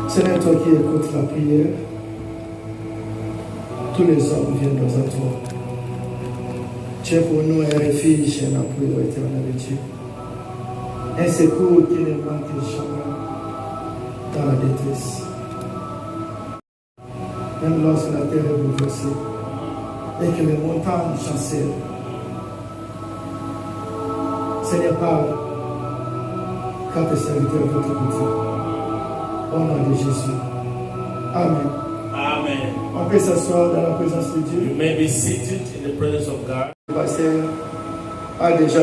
Seigneur, toi qui écoutes la prière, tous les hommes viennent à toi. Tu es pour nous un refuge et un appui éternel de Dieu. Un secours qui ne manque jamais dans la détresse. Même lorsque la terre est bouleversée et que les montagnes chancellent. Seigneur, parle, car tes serviteurs veulent t'écouter. Au nom de Jésus. Amen. Amen. On peut s'asseoir dans la présence de Dieu. You may be seated in the presence of God. Le pasteur a déjà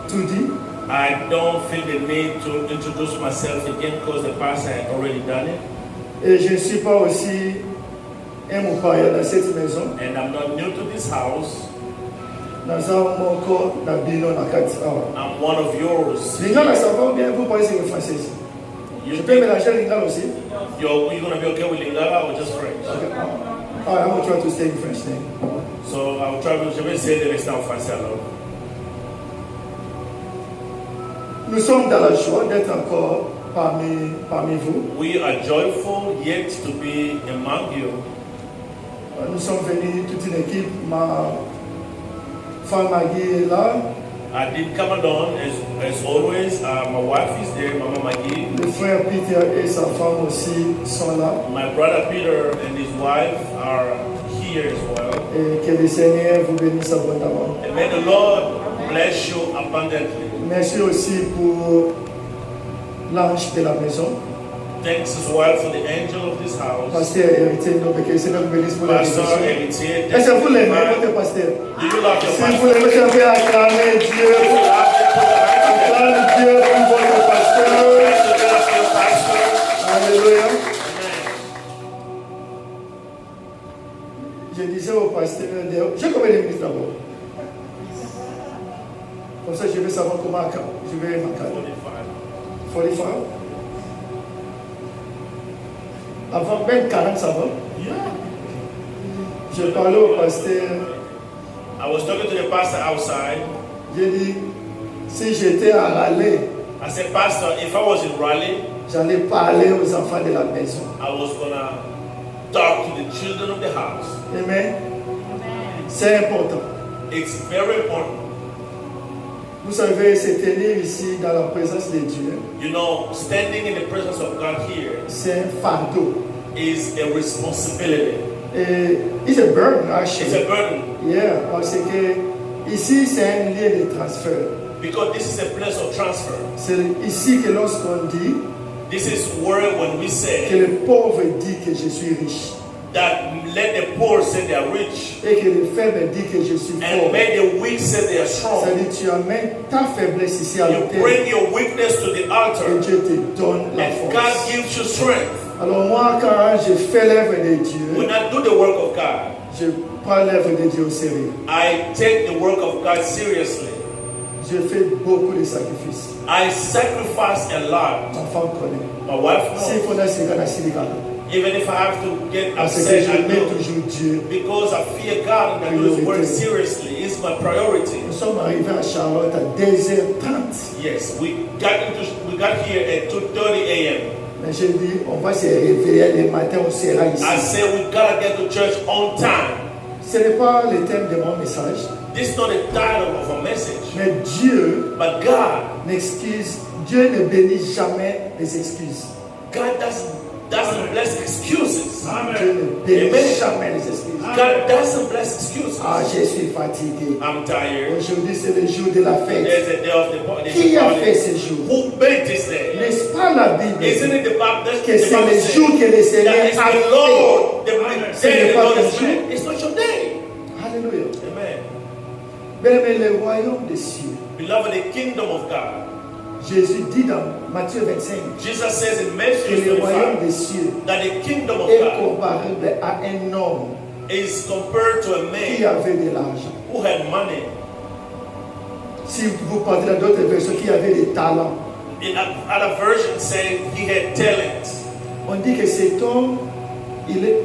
tout dit. I don't feel the need to introduce myself again because the pastor had already done it. Et je ne suis pas aussi un moupailleur dans cette maison. And I'm not new to this house. I'm one of yours. Lingala, ça va bien, vous parlez sur le français. Je peux mélanger Lingala aussi. You're going to be okay with Lingala or just French? Okay. I'm going to try to stay in French then. So I'll try to, je vais essayer de rester en français alors. Nous sommes dans la joie d'être encore parmi vous. We are joyful yet to be among you. Nous sommes venus toute une équipe. Ma femme Maggie est là. I did come along as always. My wife is there, Mama Maggie. Le frère Peter et sa femme aussi sont là. My brother Peter and his wife are here as well. Et que le Seigneur vous bénisse abondamment. And may the Lord bless you abundantly. Merci aussi pour l'ange de la maison. Thanks as well for the angel of this house. Pasteur Héritier, donc que le Seigneur vous bénisse pour la bénédiction. Pastor Héritier. Est-ce que vous l'aimez, votre pasteur? Do you love your Si pastor? vous l'aimez, je vais acclamer Dieu. Acclame Dieu pour votre pasteur. Alléluia. Je disais au pasteur, j'ai combien de minutes d'abord? Comme ça, je vais savoir comment je vais m'encadrer. 45. Avant même 40, ça va? Yeah. Je parlais au pasteur. I was talking to the pastor outside. J'ai dit, si j'étais à Raleigh, I said, Pastor, if I was in Raleigh, j'allais parler aux enfants de la maison. I was gonna talk to the children of the house. Amen. C'est important. It's very important. Vous savez, se tenir ici dans la présence de Dieu, You know, standing in the presence of God here c'est un fardeau. is a responsibility. Et it's a burden, It's actually. a burden Yeah, parce que ici, c'est un lieu de transfert. because this is a place of transfer. C'est ici que lorsqu'on dit This is where when we que say le pauvre dit que je suis riche that let the poor say they are rich et que le faible dit que je suis and fort. let the weak say they are strong. C'est-à-dire tu amènes ta faiblesse ici à You l'autel bring your weakness to the et altar Dieu te donne la and God force. gives you strength. Alors moi, quand je fais l'œuvre de Dieu, When I do the work of God, je prends l'œuvre de Dieu au sérieux. I take the work of God seriously. Je fais beaucoup de sacrifices. I sacrifice a lot. Ma femme connaît. My wife S'il knows. faut dans ce cas, Even if I have to get parce que upset, je I mets do. toujours Dieu. Because I fear God and I do His work seriously. It's my priority. Nous sommes arrivés à Charlotte à 2h30. Yes, we got here at 2:30 a.m. Mais j'ai dit, on va se réveiller le matin, on sera ici. I said we gotta get to church on time. Ce n'est pas le thème de mon message, This is not the title of a message. mais Dieu But God Dieu ne bénit jamais les excuses. doesn't bless excuses. Dieu ne bénit Amen. jamais les excuses. God doesn't bless excuses. Ah, je suis fatigué. I'm tired. Aujourd'hui, c'est le jour de la fête. There's a day of the party. Qui a fait ce jour? Who made this day? N'est-ce pas la Bible Isn't it the Bible? que c'est le jour que le Seigneur That is a the fait? Lord. The Ce day n'est the pas Lord ton has jour. made. It's not your day. Alléluia. Amen. Mais le royaume des cieux, Beloved, the kingdom of God. Jésus dit dans Matthieu 25 Jesus says in que Matthew le royaume 25 des cieux that the kingdom of est God comparable à un homme is compared to a qui man avait de l'argent. who had money. Si vous partez dans d'autres versions, qui avait des talents. In other versions say he had talents. On dit que cet homme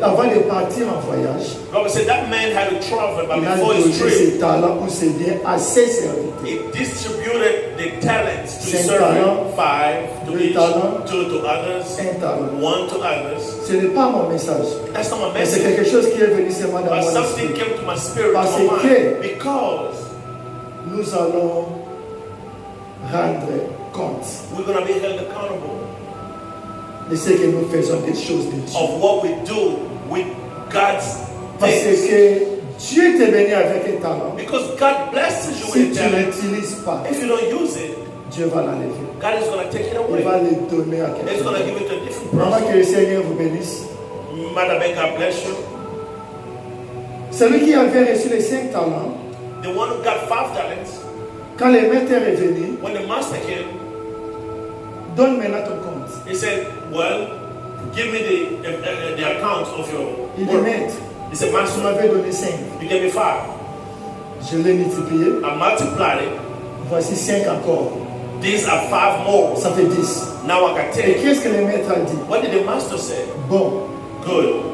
avant de partir en voyage, Robert said that man had to travel, but il a before donné his trip, ses talents ou ses biens à ses serviteurs. he distributed the talents to his 5 talents, servant, 5 to 2 each, talents, 2 to others, 1 talent. 1 to others. Ce n'est pas mon message. That's not my Mais c'est message. quelque chose qui est venu seulement dans But mon something esprit. came to my spirit, Parce to my que- mind, because Nous allons rendre compte we're going to be held accountable de ce que nous faisons des choses de Dieu. of what we do with God's Parce things. que Dieu t'est venu avec un talent. Because God blesses you Si with tu a ne talent. l'utilises pas, If you don't use it, Dieu va l'enlever. God is going to take it Il away. va le donner à He's quelqu'un. going to give it to a different Vraiment person. que le Seigneur vous bénisse. Mother Beck, God bless you. Celui qui avait reçu les 5 talents, The one who got 5 talents, quand le maître est venu, when the master came, donne maintenant ton compte. he said, well, give me the account of your Il dit, work. maître, He said, tu master, m'avais donné 5. you gave me 5. Je l'ai multiplié. I multiplied it. Voici 5 encore. These are 5 more. Ça fait 10. Now I got Et 10. qu'est-ce que le maître a dit? What did the master say? Bon, Good.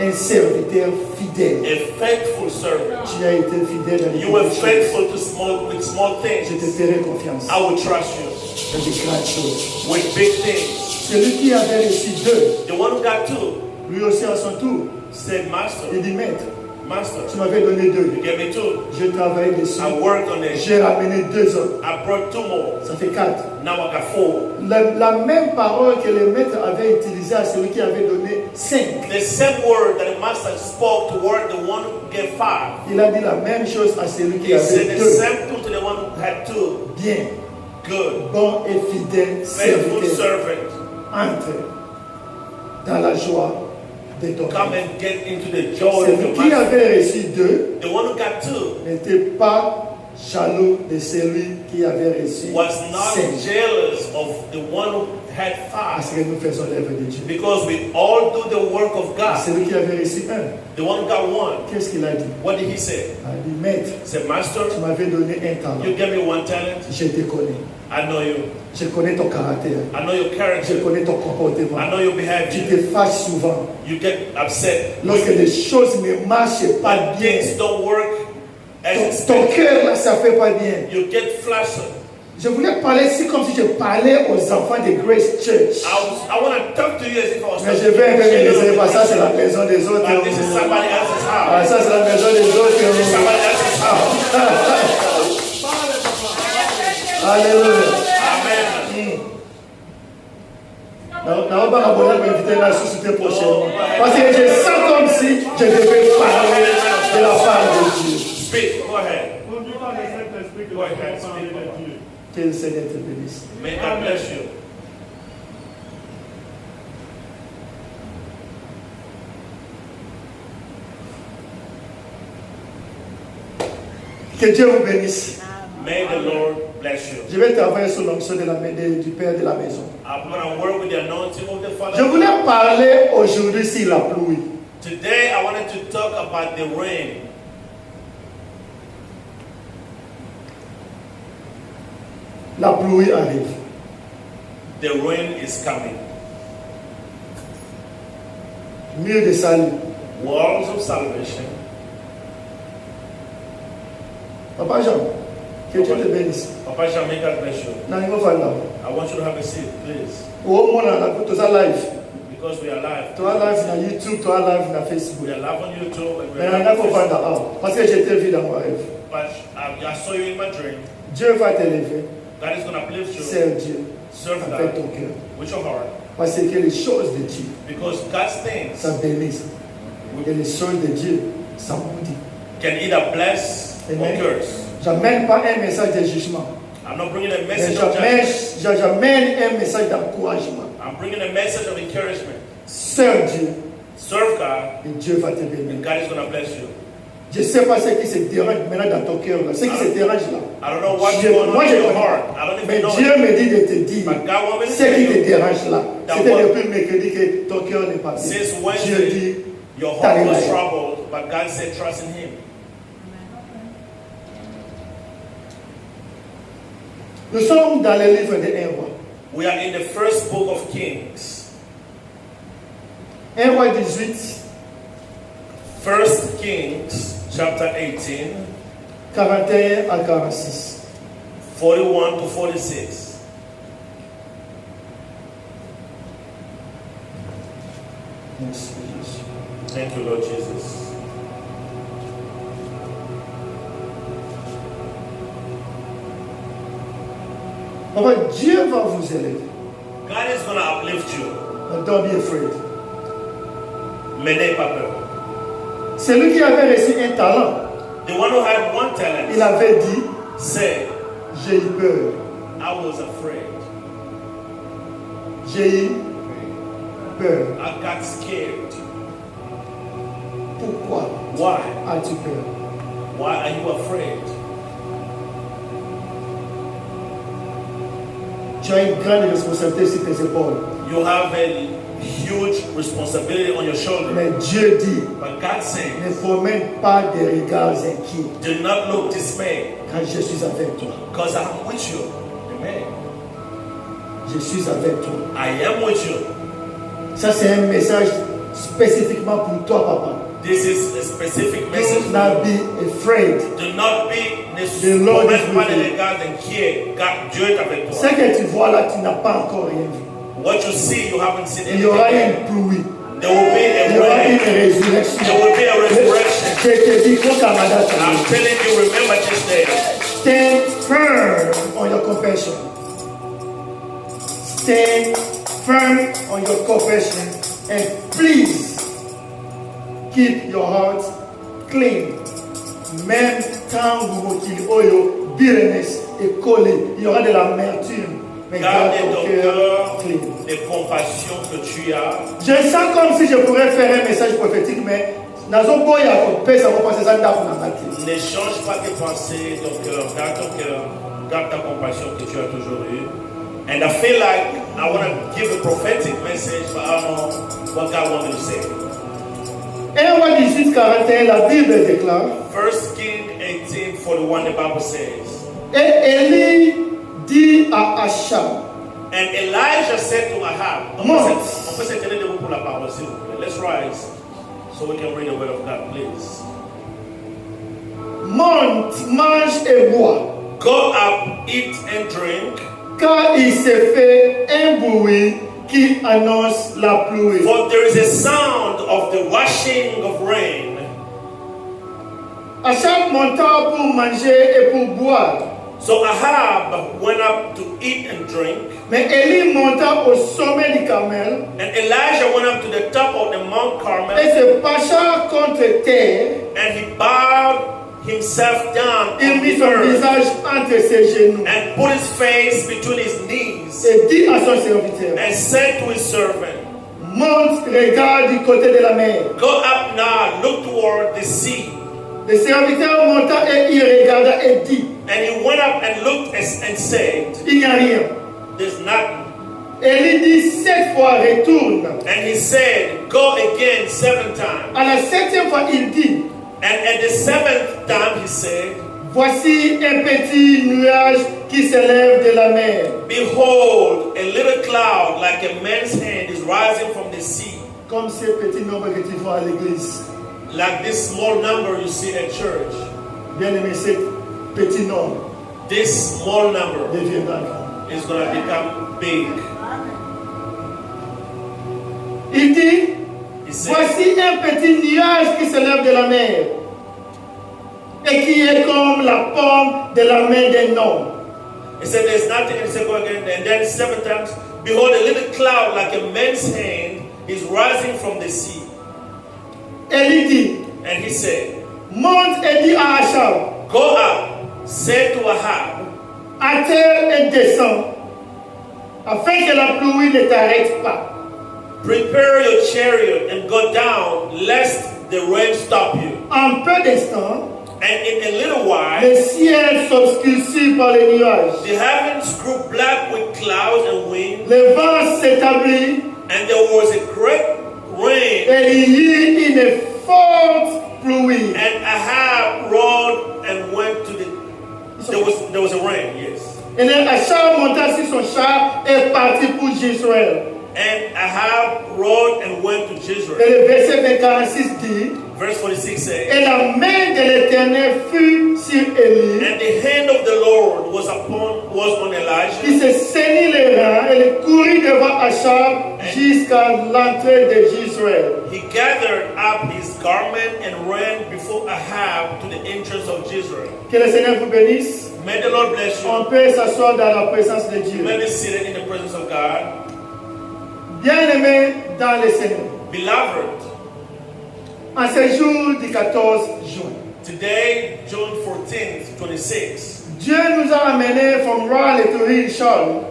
un serviteur fidèle. A faithful servant. Tu as été fidèle à You were l'église. faithful to small Je te things. ferai confiance I will trust you dans de grandes choses. with big things. Celui qui avait reçu 2, The one who got 2 lui aussi à son tour, said, Master, il dit, maître, Master, tu m'avais donné 2. you gave me 2. Je travaille dessus. I worked on it. J'ai ramené 2 autres. I brought 2 more. Ça fait 4. Now I got 4. La même parole que le maître avait utilisée à celui qui avait donné 5. The same word that the master spoke toward the one who gave 5. Il a dit la même chose à celui qui He said avait the 2. same thing to the one who had 2. Bien, Good. bon et fidèle Faithful serviteur. servant. Entre dans la joie de ton Come maître. and get into the joy of Celui your qui master. avait reçu 2 The one who got 2 n'était pas jaloux de celui qui avait reçu was not 5. jealous of the one who had Parce 5. que nous faisons l'œuvre de Dieu. Because we all do the work of God. Celui qui avait reçu 1, The one who got 1, qu'est-ce qu'il a dit? what did he say? Il a dit, maître, He said, Master, tu m'avais donné un talent. you gave me 1 talent. Je te connais. I know you. Je connais ton caractère. I know your Je character. connais ton I comportement. know your Tu behavior. te fâches souvent. You get upset. Lorsque les choses ne marchent pas When bien, things don't work as ton expected, cœur là, ça fait pas bien. you get flustered. Je voulais parler ici comme si je parlais aux enfants de Grace Church. I want to talk to you as if I was Mais je talking vais un peu me to laisser you. parce que ça c'est la maison des autres. But this is somebody else's Ah, house. ça c'est la maison des autres. This is somebody else's house. Alléluia. Amen. Naomba Abona m'inviter là sous ce prochainement. Parce que je sens comme si je devais parler de la part de Dieu. Speak. Go ahead. Go ahead. Speak. Que le Seigneur te bénisse. May God bless you. Que Dieu vous bénisse. May the Lord bless you. Je vais travailler sous l'onction du Père de la maison. I'm going to work with the anointing of the Je Father. voulais parler aujourd'hui sur la pluie. Today I wanted to talk about the rain. La pluie arrive. The rain is coming. Mur de salut. Walls of salvation. Papa Jean, que Dieu te bénisse. Papa Jean, may God bless you. Na niveau fa là. I want you to have a seat, please. Au moins na tout ça live. Because we are live. Tu as live na YouTube, tu as live na Facebook. We are live on YouTube and we Mais are on live a on faut Facebook. faire là. Parce que j'étais vu dans mon rêve. But I saw you in my dream. Dieu va t'élever. God is going to uplift you. Serve Dieu Serve avec God ton cœur. with your heart. Parce que les choses de Dieu, Because God's things ça bénisse. Et les choses de Dieu, ça maudit. can either bless or Amen. curse. J'amène pas un message de jugement. I'm not bringing a Mais message of judgment. j'amène un message d'encouragement. I'm bringing a message of encouragement. Serve Dieu Serve God et Dieu va te and bénir. God is going to bless you. Je ne sais pas ce qui se dérange maintenant dans ton cœur. Là. Ce qui se dérange là. I don't know what's Dieu, going on moi, in je your connais. heart. I don't Mais even know Dieu it. me dit de te dire But God wants me to ce tell qui te you dérange là. that C'était what- depuis mercredi que ton cœur n'est pas bien. since Dieu Wednesday, dit, your heart t'arrives was à- troubled, but God said trust in Him. nous sommes dans le livre de 1 roi. We are in the first book of Kings. 1 Roi 18, 1 Kings chapter 18, 41 à 46. 41 to 46. Merci, Jésus. Thank you, Lord Jesus. Papa, Dieu va vous élever. God is going to uplift you. But don't be afraid. Mais n'ayez pas peur. Celui qui avait reçu un talent, The one who had one il talent avait dit, said, j'ai eu peur. I was afraid. J'ai eu peur. I got scared. Pourquoi Why? as-tu peur? Why are you afraid? Tu as une grande responsabilité sur tes épaules. You have a huge responsibility on your shoulder. Mais Dieu dit, But God ne says, promène pas des regards inquiets, do not look dismayed, car je suis avec toi. because I'm with you. Amen. Je suis avec toi. I am with you. Ça, c'est un message spécifiquement pour toi, papa. This is a specific message. Do not be afraid. Do not be The Lord is pas with les you. regards inquiets. Dieu est avec Ce toi. que tu vois là, tu n'as pas encore rien vu. What you see, you haven't seen Il y aura anything. une pluie. There will be Il y a aura rain. une résurrection. There will be a resurrection. Je te dis, au Canada, I'm telling you, remember this day. stand firm on your confession. Stand firm on your confession. And please keep your heart clean. Même quand vous moquez, bitterness et collé, il y aura de l'amertume. Mais garde Garde ton ton cœur cœur clean. des compassions que tu as. Je sens comme si je pourrais faire un message prophétique, mais nazo boya ko pesa ko passer ça dans la matinée. Ne change pas tes pensées, ton cœur. Garde ta compassion que tu as toujours eue. And I feel like I want to give a prophetic message, but I don't know what God wants me to say. 1 Roi 18, 41, la Bible déclare, 1 Kings 18:41, the Bible says, et Élie dit à Achab, and Elijah said to Ahab, on peut se tenir debout pour la parole, s'il vous plaît. Let's rise so we can read the word of God, please. monte, mange et bois, Go up, eat and drink, car il s'est fait un bruit qui annonce la pluie. for there is a sound of the washing of rain. Achab monta pour manger et pour boire, So Ahab went up to eat and drink, mais Élie monta au sommet du Carmel and Elijah went up to the top of the Mount et Carmel, se pencha contre terre. and he bowed himself down Il on mit the son earth visage entre ses genoux and put his face between his knees et dit à son serviteur, and said to his servant, monte, regarde du côté de la mer. go up now, look toward the sea. Le serviteur monta et il regarda et dit, And he went up and looked and said, il n'y a rien. there's nothing. Élie dit 7 fois, retourne. And he said, go again 7 times. À la 7e fois, il dit, And at the 7th time he said, voici un petit nuage qui s'élève de la mer. behold, a little cloud like a man's hand is rising from the sea. Comme ces petits nombres que tu vois à l'église. Like this small number you see at church. Bien aimé, ce petit nombre This small number deviendra grand. is going to become big. Il dit, He said, voici un petit nuage qui s'élève de la mer et qui est comme la paume de la main d'un homme. he said there's nothing, and he said go again. And then 7 times, behold, a little cloud like a man's hand is rising from the sea. Élie dit, And he said, monte et dit à Achab, go up, say to Ahab, attelle et descends, afin que la pluie ne t'arrête pas. prepare your chariot and go down, lest the rain stop you. En peu d'instants, And in a little while, le ciel s'obscurcit par les nuages. the heavens grew black with clouds and wind, Le vent s'établit and there was a great rain. et il y eut une forte pluie. And Ahab rode and went to the. There was a rain, yes. Et le Achab monta sur son char et partit pour Jezreel. And Ahab rode and went to Et Jezreel. le verset 46 dit, Verse 46 says, et la main de l'Éternel fut sur Élie, and the hand of the Lord was on Elijah. qui se saignit les reins et il courut devant Achab jusqu'à l'entrée de Jezreel. He gathered up his garment and ran before Ahab to the entrance of Jezreel. Que le Seigneur vous bénisse. May the Lord bless you. On peut s'asseoir dans la présence de You may Dieu. be seated in the presence of God. Bien-aimés dans le Seigneur, Beloved, en ce jour du 14 juin, today, June 14th, 26, Dieu nous a amenés from Raleigh to Charlotte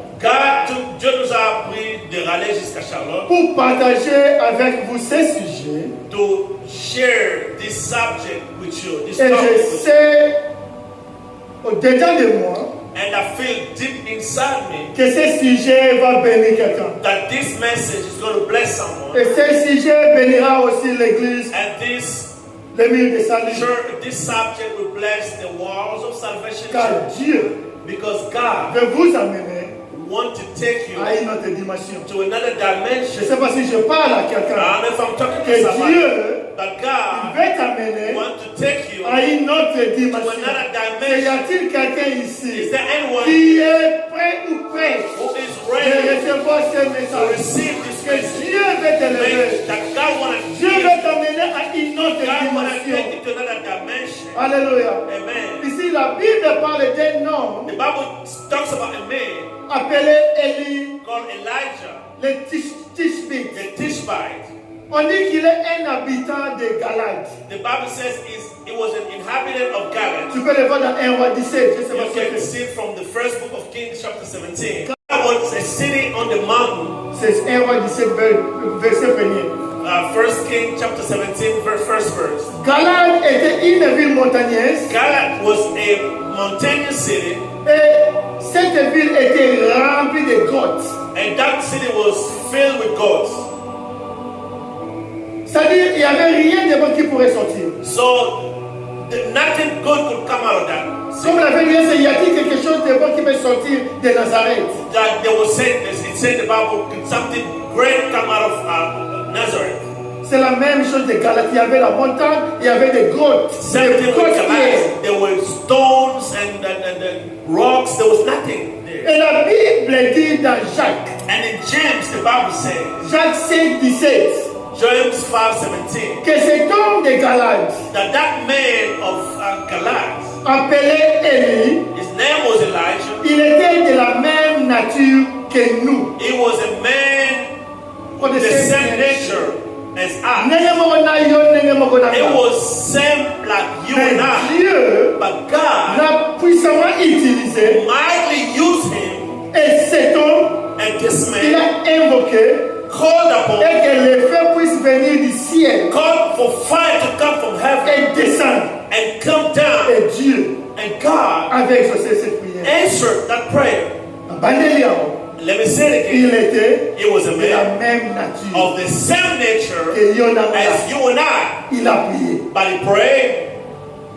Dieu nous a appris de râler jusqu'à Charlotte pour partager avec vous ces sujets. to share this subject with you, this Et je topic with you. sais au-dedans de moi And I feel deep inside me que ce sujet va bénir quelqu'un. that this message is going to bless someone. Et ce sujet bénira aussi l'église, And this les murs de salut. this subject will bless the walls of salvation Car church. Dieu Because God veut vous amener wants to take you à une autre dimension. to another Je ne dimension. sais pas si je parle à quelqu'un. And if I'm talking Que to somebody, Dieu that God veut t'amener wants to take you à une autre to dimension. another Et y dimension. a-t-il quelqu'un Is ici there anyone qui est prêt ou prêt who is de ready recevoir ce to message? receive this Que message? Dieu veut t'élever. That God wants to Dieu take veut t'amener à une autre God wants to dimension. take you to another dimension. Alléluia. Amen. Ici, la Bible parle d'un homme The Bible talks about a man appelé Élie, called Elijah, le Tishbite. the Tishbite. On dit qu'il est un habitant de Galade. The Bible says he was an inhabitant of Galilee. Tu peux le voir dans 1 roi 17. Je sais pas You si can c'est. see it from the first book of Kings, chapter 17. God was a city on the mountain. C'est 1 roi 17, verset 1er. 1 King, chapter 17, first verse. Galade était une ville montagneuse. Galilee was a mountainous city, Et cette ville était remplie de grottes. and that city was filled with gods. C'est-à-dire, il n'y avait rien de bon qui pourrait sortir. So nothing good could come out of that. Comme la Bible dit, y a-t-il quelque chose de bon qui peut sortir de Nazareth? That they were saying, it said in the Bible, could something great come out of Nazareth? C'est la même chose de Galate. Il y avait la montagne, il y avait des grottes. Same Des thing with grottes Goliath. There were stones and rocks. There was nothing there. Et la Bible dit dans Jacques, And in James, the Bible says, Jacques 5, 17, James 5:17, que cet homme de Galate, that man of Goliath, appelé Élie, his name was Elijah. il était de la même nature que nous. He was a man On with the same nature as us. It was same like you and Mais I. Dieu But God l'a puissamment utilisé mightily used him, et cet homme, and this il man a invoqué called upon, et que le feu puisse venir du ciel called for fire to come from heaven et descendre. and come down. Et Dieu And God avait exaucé cette prière. answered that prayer. Let me say it Il again. était It was a de la man même nature of the same nature que Yonah. as you and I. Il a prié. But he prayed,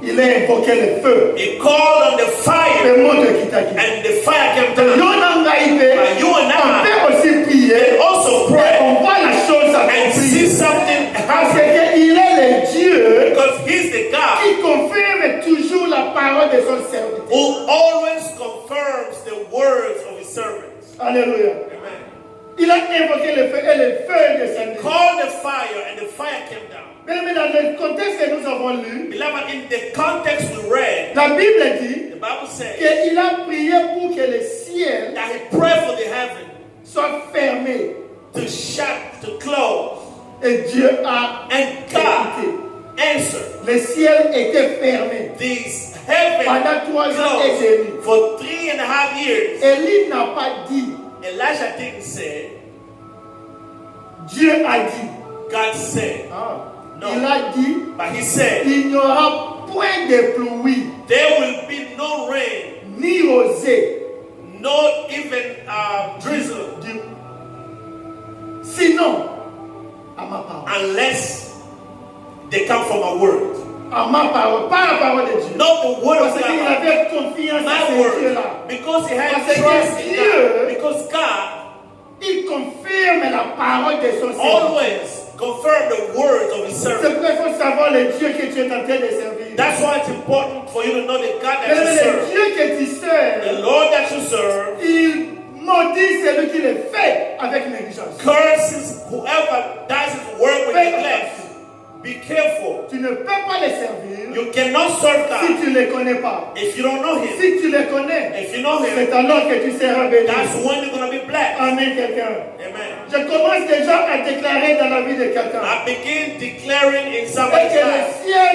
Il a invoqué le feu. he called on the fire, Le monde qui t'a quitté. and the fire came down. Yonah Ngaïbe, But you and on I peut aussi prier. also Et pray on voit la chose and see accomplie. something Parce happen, qu'il est le Dieu because he's the God qui confirme toujours la parole de son serviteur. who always confirms the words of his servants. Alléluia. Amen. Il a invoqué le feu et le feu est descendu. Called the fire, and the fire came down. Mais dans le contexte que nous avons lu, Beloved, in the context we read, la Bible dit the Bible says qu'il a prié pour que le ciel that he prayed for the heaven soit fermé. to shut, to close, Et Dieu a and écouté. God answered. Le ciel était fermé. These heaven Pendant 3 ans et closed demi. for 3.5 years. Élie n'a pas dit. Elijah didn't say, Dieu a dit. God said. Ah. No. Il a dit, But he said, il n'y aura point de pluie, there will be no rain, ni rosée, not even drizzle, sinon, à ma parole. unless they come from a word. À ma parole, pas la parole de Dieu. Not the word of Parce qu'il God, avait confiance à my ce word. Dieu-là. Because he had Parce que trust in Dieu God. Because God il confirme la parole de son Seigneur. Always confirm the words of his C'est servant. pourquoi il faut savoir le Dieu que tu es en train de servir. That's why it's important for you to know the God that Mais you le serve. Dieu que tu The sers, Lord that you serve il maudit celui qui le fait avec négligence. curses whoever does his work with neglect. Be careful. Tu ne peux pas le servir You cannot serve si God tu ne le connais pas. if you don't know him. Si tu le connais, If you know him, c'est alors que tu seras béni. that's when you're going to be blessed. Amen, quelqu'un. Amen. Je commence déjà à déclarer dans la vie de quelqu'un I begin declaring in et somebody's que le life ciel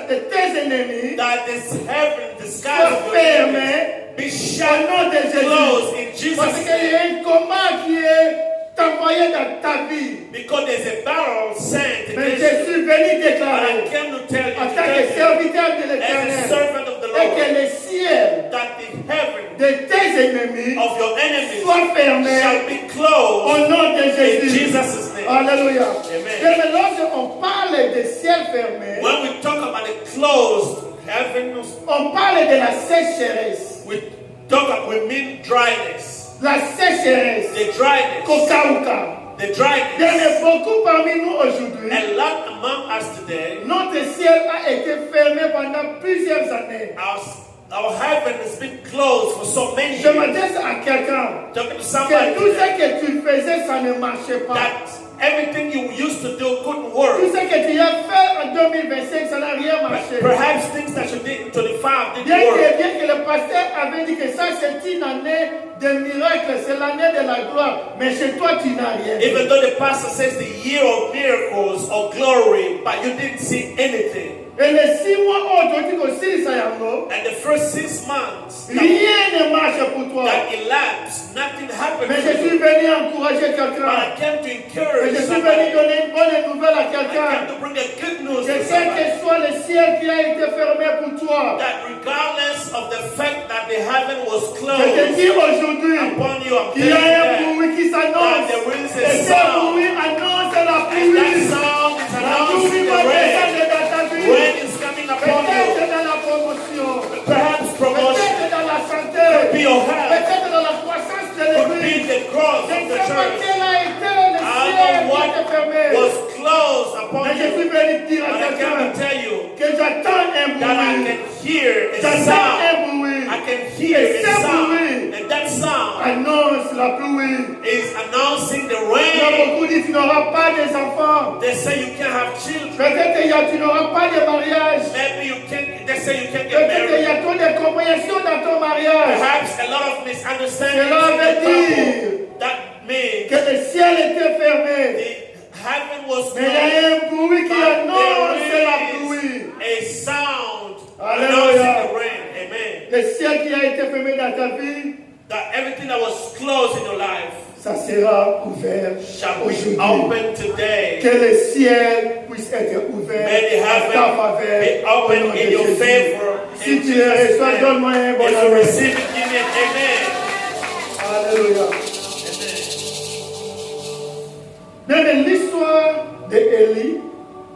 de tes ennemis that this heaven, the skies soit of your enemies, fermé be au shut nom de Jésus. closed in Jesus' Parce qu'il y name. a un combat qui est envoyé dans ta vie. Because there's a battle sent Mais against je you. suis venu And I déclarer came to tell you, en to tant que tell you serviteur de as a l'Éternel servant of the et que Lord, le ciel that the heaven de tes ennemis of your enemies soit fermé shall be au closed nom de in Jésus. Jesus' name. Alléluia. Amen. Mais lorsqu'on parle de ciel fermé, When we talk about a closed heaven, on parle de la sécheresse. we mean dryness. La sécheresse. The dryness. Kokauka. The Il y en dryness. a beaucoup parmi nous aujourd'hui. A lot among us today, Notre ciel a été fermé pendant plusieurs années. our heaven has been closed for so many Je years. m'adresse à quelqu'un Talking to que somebody tout today, ce que tu faisais, ça ne marchait pas. that everything you used to do couldn't Tout work. ce que tu as fait en 2025, ça n'a rien marché. Perhaps things that you did in 25 didn't Bien work. que le pasteur avait dit que ça c'est une année de miracle, c'est l'année de la gloire. Mais chez toi, tu n'as rien. Even though the pastor says the year of miracles or glory, but you didn't see anything. Et les 6 mois aujourd'hui aussi, ça y est. And the first 6 months Rien ne marche pour toi. that elapsed, nothing happened Mais to je suis you. venu encourager But quelqu'un. I came to Et encourage je suis venu somebody. donner une bonne nouvelle à I quelqu'un. came to bring a good news Que to quel somebody. que soit le ciel qui a été fermé pour toi, That regardless of the fact that the heaven was je te closed dis aujourd'hui upon you, I'm qu'il y a un telling you bruit qui s'annonce. that there is a Et ce sound. bruit annonce la that pluie. that sound is La announcing pluie the va rain. descendre dans ta vie. Rain is coming upon you. Peut-être dans la promotion. Perhaps promotion Peut-être dans la santé. could be your health, Peut-être dans la croissance de could be l'église. the growth Je of ne the sais pas church. quel a été le I ciel don't know qui what était fermé. was closed upon Mais je suis you. venu dire à But I came quelqu'un to tell you que j'attends un that I bruit. can hear a J'attends sound. un bruit. I can hear Et a ce sound. bruit And that sound annonce la pluie. is announcing the Il y a rain. beaucoup dit tu n'auras pas des enfants. They say you can't have children. Peut-être tu n'auras pas de mariage. Maybe you can't, they say you can't get Peut-être il y married. a trop de compréhension dans ton mariage. Perhaps a lot of misunderstandings Cela in veut the dire couple. That means que le ciel était fermé. the heaven was Mais il y a un bruit qui but annonce la there pluie. is a sound Alléluia. announcing the rain. Amen. Le ciel qui a été fermé dans ta vie, That everything that was closed in your life ça sera ouvert shall be aujourd'hui. open today. Que le ciel puisse être ouvert May the à ta heaven faveur. be Au nom open de in your Jésus. favor. Si In tu le Jesus' reçois, name. donne-moi un bon If you amen. receive it, give me an amen. Alléluia. Amen. Même l'histoire d'Élie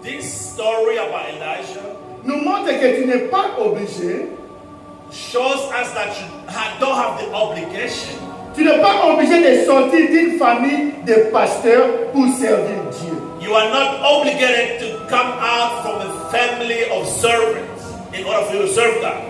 This story about Elijah nous montre que tu n'es pas obligé, shows us that you don't have the obligation. tu n'es pas obligé de sortir d'une famille de pasteurs pour servir Dieu. You are not obligated to come out from a family of servants in order for you to serve God.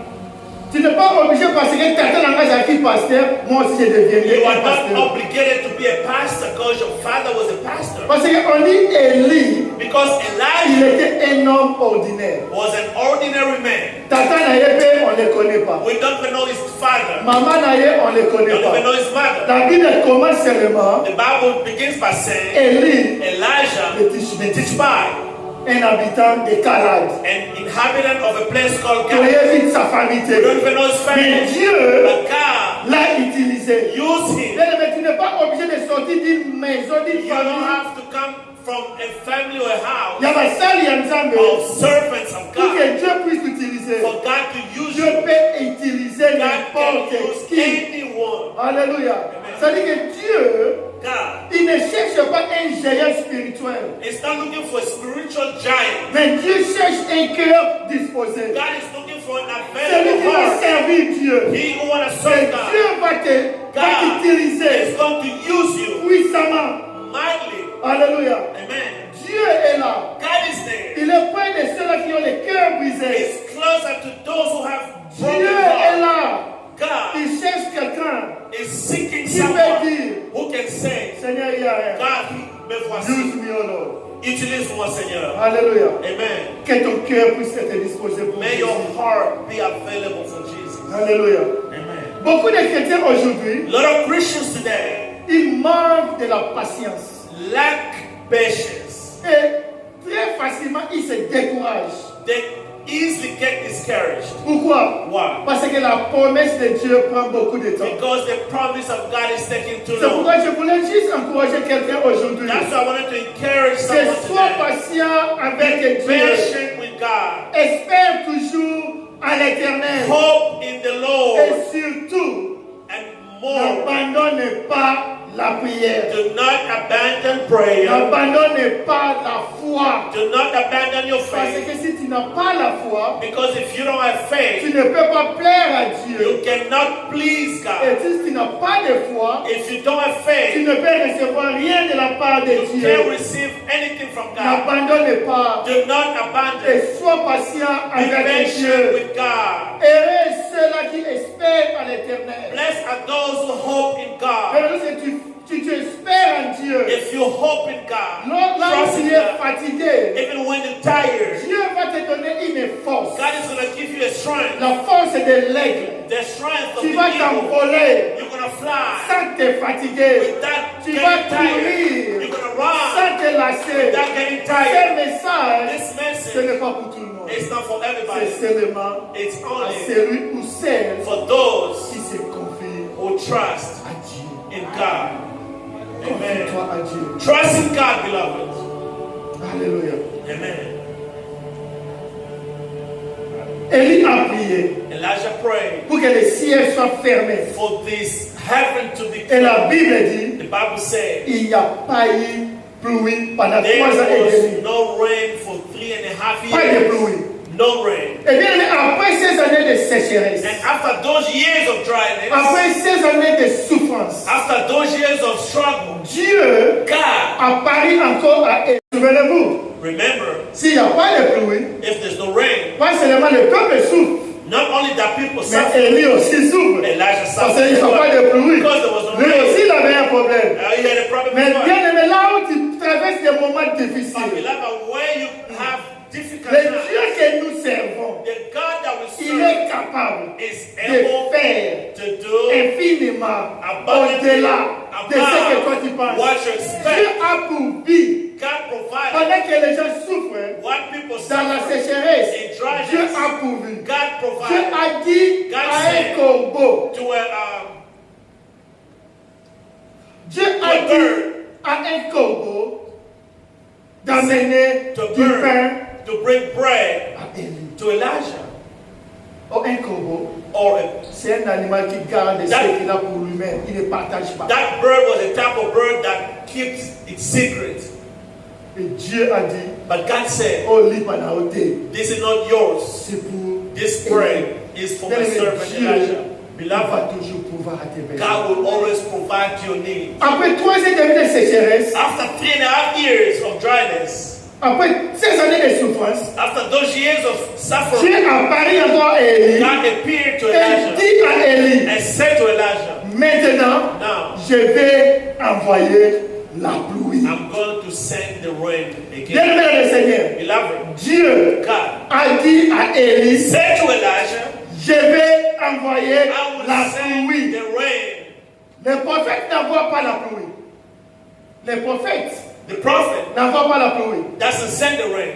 Tu n'es pas obligé parce que quelqu'un engage à qui pasteur, moi aussi je deviendrai You un are not pasteur. obligated to be a pastor because your father was a pastor. Parce qu'on dit Élie, Because il Elijah était un homme ordinaire. was an ordinary man. Tata Naïe, on ne le connaît pas. We don't even know his father. Maman Naïe, on ne le We connaît don't even pas. know his mother. La Bible commence seulement, The Bible begins by saying Élie, Elijah, le the Tishbite, Tishbite, un habitant de Calade. an inhabitant of a place called Tu God. vite sa famille. We don't even know his Mais family. Dieu But God l'a utilisé. used him. Mais tu n'es pas obligé de sortir d'une maison, d'une You don't famille. have to come from a family or a house Il y a ma salle, il y a une zambe. of servants of Pour God. que Dieu puisse t'utiliser. For God to use Dieu you. peut utiliser God n'importe can use qui. anyone. Alléluia. Amen. Ça veut dire que Dieu, God il ne cherche pas un géant spirituel. is not looking for a spiritual giant. Mais Dieu cherche un cœur disposé. God is looking for an Celui qui available va heart. servir Dieu. He who want to Et serve God. Dieu va te God t'utiliser is going to use you puissamment. mightily. Alléluia. Amen. Dieu est là. God is there. Il est près de ceux-là qui ont le cœur brisé. He's closer to those who have Dieu broken est heart. là. God Il cherche quelqu'un is seeking qui peut someone dire, who can say, Seigneur, il y a rien. God, me voici. Use me, oh Lord. Utilise-moi, Seigneur. Alléluia. Amen. Que ton cœur puisse être disposé pour May Jésus. your heart be available for Jesus. Alléluia. Amen. Beaucoup de chrétiens aujourd'hui, A lot of Christians today ils manquent de la patience. lack patience. Et très facilement, ils se découragent. They easily get discouraged. Pourquoi? Why? Parce que la promesse de Dieu prend beaucoup de temps. Because the promise of God is taking too C'est pourquoi long. je voulais juste encourager quelqu'un aujourd'hui. That's why I wanted to encourage Que someone sois today. patient avec Be Dieu. patient with God. Espère toujours à l'éternel. Hope in the Lord. Et surtout, And more, n'abandonne pas la prière. do not abandon prayer. N'abandonne pas la foi. Do not abandon your Parce faith. que si tu n'as pas la foi, Because if you don't have tu faith, ne peux pas plaire à you Dieu. cannot please Et God. si tu n'as pas de foi, If you don't have tu faith, ne peux recevoir rien de la part de you can't Dieu. receive anything from God. N'abandonne pas. Do not abandon. Et sois patient Be avec patient Dieu. with God. Heureux ceux-là qui espèrent à l'éternel. Blessed are those who hope in God. Mais lorsque tu espères en Dieu, If you hope in God, là où trust tu in es God, fatigué, even when you're tired, Dieu va te donner une force. God is going to give you a strength. La force de l'aigle. The strength of Tu the vas eagle. t'envoler You're going to fly. sans te fatiguer. Without Tu vas getting tired. courir You're going to run. sans te lasser. Without getting Ce tired. message, This ce message, n'est pas pour tout le monde. it's not for everybody. C'est seulement It's à only celui ou celle for those qui se confie who trust à Dieu. in God. Amen. Confie-toi à Dieu. Trust in God, beloved. Alléluia. Amen. Élie a prié Elijah prayed pour que les cieux soient fermés. for this heaven to be Et la closed. Bible dit, The Bible says il n'y a pas eu pluie pendant 3 there ans et was demi. no rain for 3.5 Pas de years. pluie. No rain. Et bien, après ces années de sécheresse, And after those years of dryness, après ces années de souffrance, after those years of struggle, Dieu God, apparaît encore à Élie. Souvenez-vous, remember, s'il n'y a pas de pluie, if there's no rain, pas seulement le peuple souffre, not only that people mais suffer, Élie aussi souffre. Elijah Parce suffered qu'il n'y as a pas well. de pluie. Because there was no Lui rain. aussi, il avait un problème. He had a problem Mais with what? bien aimé, là où tu traverses des moments But difficiles, beloved, where you have difficult le times, Dieu que nous servons, the God that we il est serve capable is de able faire to do infiniment abundantly au-delà de ce que toi tu above penses. what you Dieu expect. a pourvu. God provided Pendant que les gens souffrent what people dans la suffer sécheresse, in dryness. Dieu a pourvu. God Dieu provided a dit God à un said corbeau, to Dieu a a dit bird à un corbeau d'amener to du pain burn, to bring bread à Élie. to Elijah. Oh, un corbeau, Or c'est un animal qui garde ce That- qu'il a pour lui-même. Il ne partage pas. that bird was a type of bird that keeps its secret. Et Dieu a dit, But God said, oh, l'Ipanaoté, this is not yours. c'est pour This Élie. bread is for my Bien-aimé, servant Dieu Elijah. il va Beloved, toujours pouvoir à tes besoins. God will always provide your needs. Après 3 ans et demi de sécheresse, After 3.5 years of dryness, après 16 années de souffrance, after those years of Dieu suffering, apparaît encore à Élie God appeared to et Elijah dit à Élie, and said to Elijah, maintenant, now je vais envoyer la pluie. I'm going to send the rain again. Bien-aimé dans le Seigneur, Beloved, Dieu God a dit à Élie, said to Elijah, je vais envoyer I will la send pluie. the rain. Les prophètes n'envoient pas la pluie. Les prophètes The prophet n'envoient pas la pluie. doesn't send the rain.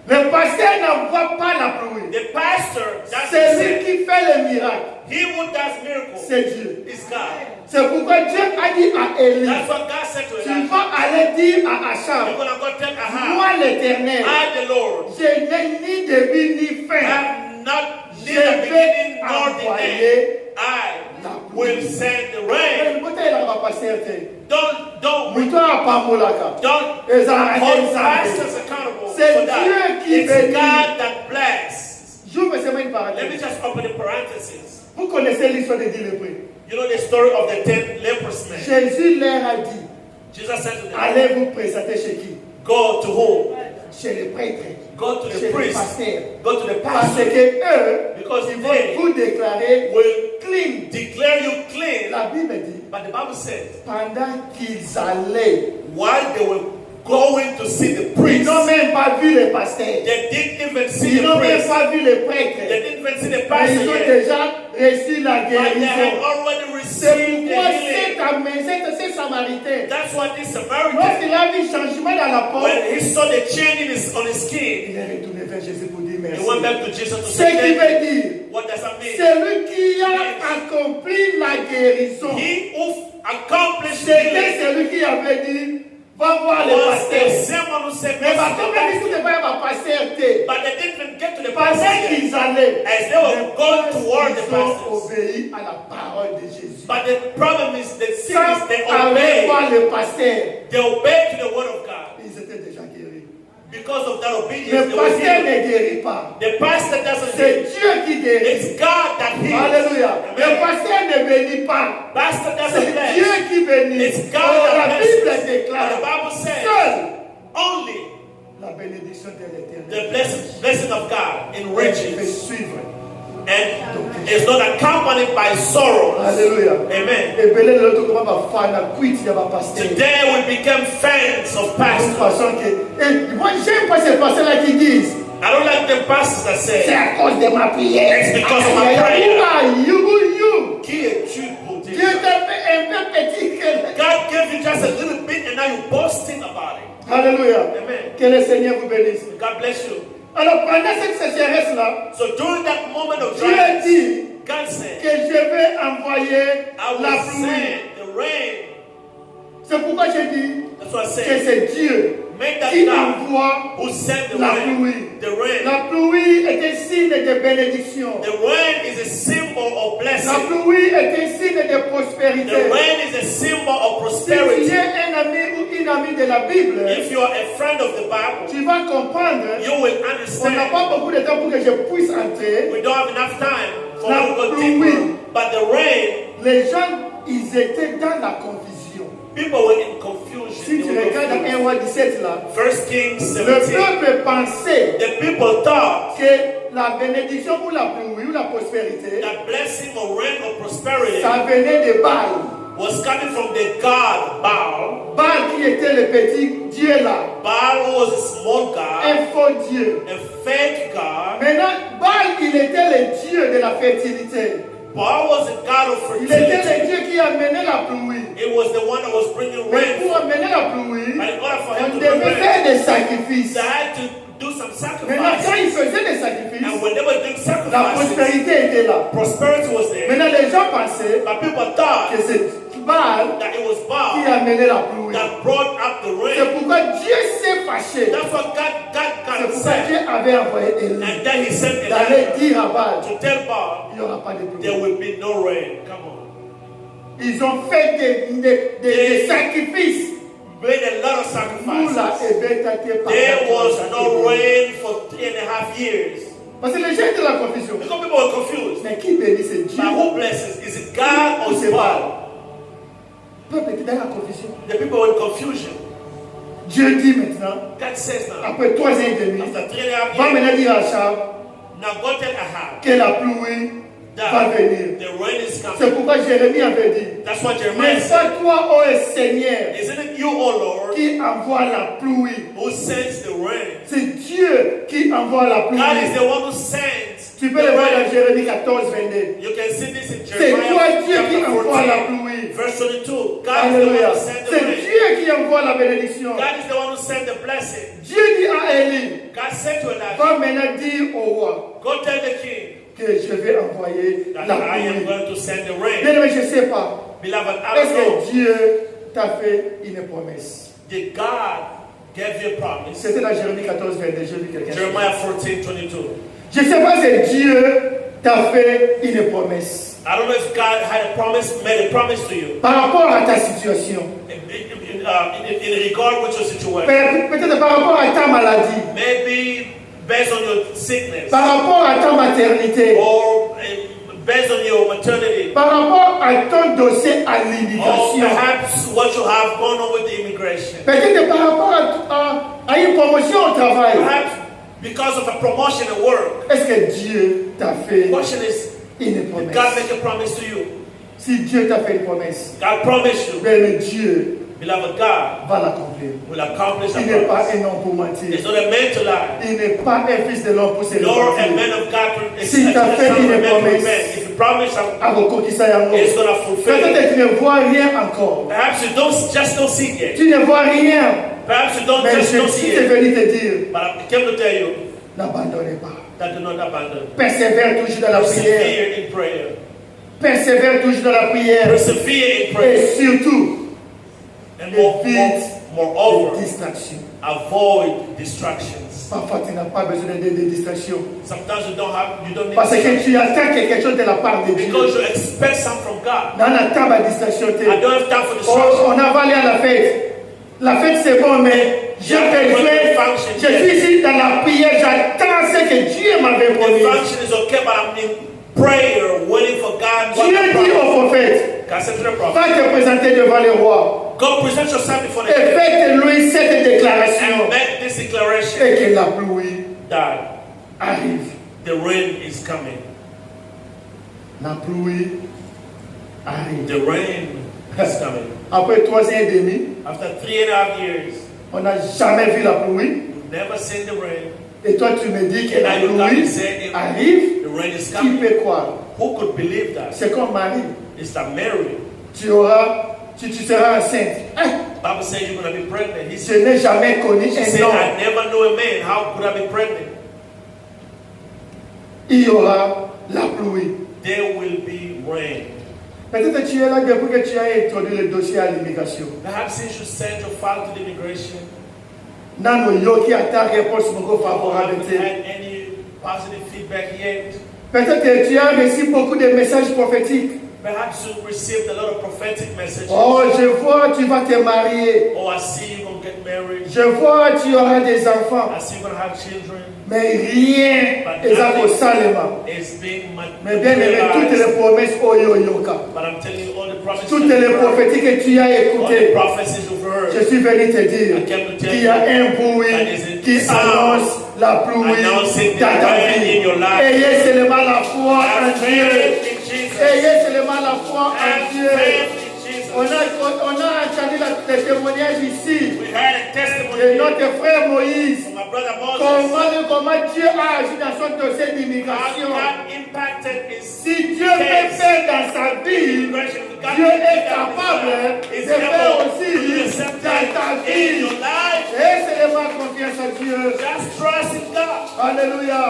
Le pasteur n'envoie pas la pluie. The pastor doesn't C'est lui send. qui fait les miracles. He who does miracles C'est Dieu. is God. C'est pourquoi Dieu a dit à Élie, That's what God said to tu Elijah. vas aller dire à You're Achab, going to go tell Ahab, moi l'Éternel, I the Lord je n'ai ni début ni fin. have not Je neither vais beginning nor the end. envoyer I la will pluie. send the rain. Peut-être il va passer un temps. Don't Muto apamolaka. don't Eza hold eza. pastors accountable C'est for that. Dieu qui It's bénit. God that bless. J'ouvre seulement une Let me parenthèse. just open the parenthesis. Vous connaissez l'histoire de Dieu le prix. You know the story of the 10 leprous men. Jésus leur a dit, Jesus said to them, allez vous présenter chez qui? go to who? Chez les prêtres, Go to chez the les priest. pasteurs. Go to the Parce pastor. que eux, Because ils vont they vous déclarer will clean. declare you clean. La Bible dit, But the Bible says, pendant qu'ils allaient, while they were going to see the ils priest, n'ont même pas vu les pasteurs. they didn't even see Ils the n'ont même priest. pas vu les They prêtres. didn't even see the Mais pastor ils ont yet. déjà reçu la But they had guérison. already C'est received the pourquoi healing. cet Samaritain, That's what this Samaritan, lorsqu'il a vu changement dans la peau, when he saw the change on his skin, il est retourné vers Jésus pour dire merci. he went back to Jesus to Ce say, qui thank veut you. dire, What does that mean? celui qui a accompli la guérison, He who accomplished c'était healing celui qui avait dit, va voir les was the pasteurs. same one who said, Mais "Go par to the contre, ils pastor." ne pas pasteur thé. But they didn't even get to the pastor Pendant yet. qu'ils allaient, As they were going toward the ils ont pastors. obéi à la parole de Jésus. But the problem is, the thing Sans is, they aller obeyed. voir le pasteur, They obeyed to the word of God. ils étaient déjà guéris. Because of that obedience, Le they were pasteur healed. ne guérit pas. The pastor doesn't C'est heal. Dieu qui guérit. It's God that heals. Alléluia. Le Amen. pasteur ne bénit pas. Pastor doesn't C'est bless. Dieu qui bénit. It's God Oh, that la Bible blesses. déclare And the Bible says, seule only la bénédiction de l'Éternel the blessing of God in fait riches suivre. and is not accompanied by sorrows. Alléluia. Amen. Et belé l'autre comment va faire la cuite il y a pas pasteur. Today we become fans of D'une pastors. façon que et moi j'aime pas ces pasteurs là qui disent I don't like the pastors that c'est say, à cause de ma prière. It's because of my Aïe, aïe, aïe. prayer. Who are you? qui es-tu pour dire Dieu ça? t'a fait un peu petit que God gave you just a little bit and now you're boasting about it. Alléluia. Amen. Que le Seigneur vous bénisse. God bless you. Alors pendant cette sécheresse là, So during that moment of Dieu dryness, dit God said, que je vais envoyer I will la pluie. send the rain. C'est pourquoi je dis That's what I que said. c'est Dieu Make that qui God envoie who sent the la rain. pluie. The rain. La pluie est un signe de bénédiction. The rain is a symbol of La blessing. pluie est un signe de The prospérité. rain is a symbol of Si tu prosperity. es un ami ou une amie de la Bible, If you are a friend of the Bible, tu vas comprendre. you will On n'a understand. pas beaucoup de temps pour que je puisse entrer. We don't have enough time for La us to go pluie. deeper. But the rain, Les gens, ils étaient dans la confusion. people were in confusion. Si They tu were regardes confused. 1 roi 17 là, First Kings le 17. peuple pensait The people thought que la bénédiction ou la pluie ou la prospérité, that blessing or rain or prosperity ça venait de Baal. was coming from the god Baal. Baal qui était le petit Dieu là, Baal was a small god, un faux Dieu. a fake god. Maintenant, Baal, il était le Dieu de la fertilité. Baal was a god of Il était le fertility. Dieu qui amenait la pluie. It was the one that was bringing Mais rain. pour amener la pluie, But in order for him on to bring devait rain, faire des sacrifices. they had to do some Maintenant, quand sacrifices. il faisait des sacrifices, And when they were doing la sacrifices, prospérité était là. prosperity was there. Maintenant, les gens pensaient But people thought que c'est Baal that it was qui Baal amenait la pluie. that brought up the C'est rain. pourquoi Dieu s'est fâché. That's what C'est God pourquoi said. Dieu avait envoyé Élie And then he sent d'aller Elijah dire à Baal, to tell Baal il n'y aura pas de pluie. there will be no rain. Come on. Ils ont fait des sacrifices. Made a lot of Pour la sacrifices. événement. There was no rain for 3.5 years. Parce que les gens étaient dans la confusion. Because people were confused. Mais qui bénit c'est Dieu? But who blesses? Is it God or Ou is c'est it Baal? Baal? Le peuple était dans la confusion. The people were in confusion. Dieu dit maintenant, God says now, après 3 ans et demi, after 3.5 va years, maintenant dire à Achab now go tell Ahab que la pluie va that venir. the rain is C'est coming. pourquoi Jérémie avait dit, That's what Jeremiah n'est-ce said. pas toi, ô Seigneur, Isn't it you, O Lord, qui envoie la pluie? who sends the rain? C'est Dieu qui envoie la pluie. God is the one who sends Tu the peux le voir dans rain. Jérémie 14, 22. You can see this in C'est toi Jeremiah Dieu qui chapter envoie la 14, pluie. verse 22. God is the one Alléluia. who sends the C'est rain. Dieu qui envoie la bénédiction. God is the one who sends the blessing. Dieu dit à Élie, God said to Elijah, va maintenant dire au roi go tell the king que je vais envoyer that la I am pluie. going to send the rain. Bien aimé, je ne sais pas. Beloved, I Est-ce don't know. que Dieu t'a fait une promesse? Did God give you a promise? C'était dans Jérémie 14, 22. J'ai vu quelqu'un. Jeremiah 14, 22. Je ne sais pas si Dieu t'a fait une promesse. I don't know if God had a promise, made a promise to you Par rapport à ta situation. in regard with your situation. Peut-être par rapport à ta maladie. Maybe based on your sickness Par rapport à ta maternité. or based on your maternity. Par rapport à ton dossier à Or l'immigration. perhaps what you have going on with the immigration. Peut-être par rapport à une promotion au travail. Perhaps because of a promotion at work. Est-ce que Dieu t'a fait The question is, une did promesse? God make a promise to you? Si Dieu t'a fait une promesse, God promised you. ben Dieu Beloved, God va l'accomplir. will accomplish Il that n'est pas promise. un homme pour mentir. He's not a man to lie. Il n'est pas un fils de l'homme pour se Nor a repentir. man of God to Si it's t'as not fait a son of une a man to promesse, repent. If you promise something, Avoko qui s'aille it's going to fulfill it. peut-être que tu ne vois rien encore. Perhaps you just don't see it yet. Tu ne vois rien. Perhaps you don't Mais just je don't see suis it. venu te dire, But I came to tell you n'abandonnez pas. that do not abandon. Persévère toujours dans la prière. Persevere in prayer. Persévère toujours dans la prière. Persevere in Et prayer. surtout, And évite moreover, les distractions. avoid distractions. Parfois, tu n'as pas besoin de distractions. Sometimes you don't need Parce que distractions. tu attends quelque chose de la part de Dieu. Because you expect something from God. Dans la table à distraction, I don't have time for distractions. on va aller à la fête. La fête c'est bon, mais j'ai besoin. Je suis ici dans la prière, j'attends ce que Dieu m'avait The promis. function is okay, but I'm in prayer, waiting for God. Dieu dit au prophète, God said to the prophet, va te présenter devant le roi go present yourself before the et king faites-lui cette déclaration and make this declaration et que la pluie that arrive. the rain is coming. La pluie arrive. The rain is coming. Après 3 ans et demi, After 3.5 years, on n'a jamais vu la pluie. we've never seen the rain. Et toi, tu me dis que And la now you come pluie and say arrive. the rain is Qui coming. peut croire? Who could believe that? C'est comme Marie. It's that Mary. Tu seras enceinte. Bible says you're going to be pregnant. He Je said, n'ai jamais connu she un said, homme. I never knew a man. How could I be pregnant? Il y aura la pluie. There will be rain. Peut-être que tu es là depuis que tu as introduit le dossier à l'immigration. Perhaps you should send your file to the immigration. Nano yo qui attend réponse beaucoup I favorable. haven't had any positive feedback yet. Peut-être que tu as reçu beaucoup de messages prophétiques. Perhaps you received a lot of prophetic messages. Oh, je vois, tu vas te marier. Oh, I see you're going to get married. Je vois, tu auras des enfants. I see you're going to have children. Mais rien n'est salement. It's being Mais bien aimé, toutes les materialized. promesses, oh yo yo ka. But I'm telling you all the promises. Toutes les prophéties que tu as All the écoutées. prophecies you've heard. Je suis venu te dire qu'il y a un bruit qui annonce la pluie dans ta vie. Ayez seulement la foi en Have Dieu. faith in Jesus. Ayez seulement la foi en Have Dieu. faith in Jesus. On a entendu le témoignage ici We had a de testimony notre frère Moïse. from my brother Moses. Comment Dieu a agi dans son dossier How d'immigration. God impacted his Si Dieu peut faire dans sa vie, immigration. God Dieu did est that capable with de God. faire He's aussi able to do the same dans ta thing in vie. your life. Et seulement confiance à Dieu. Just trust in God. Alléluia.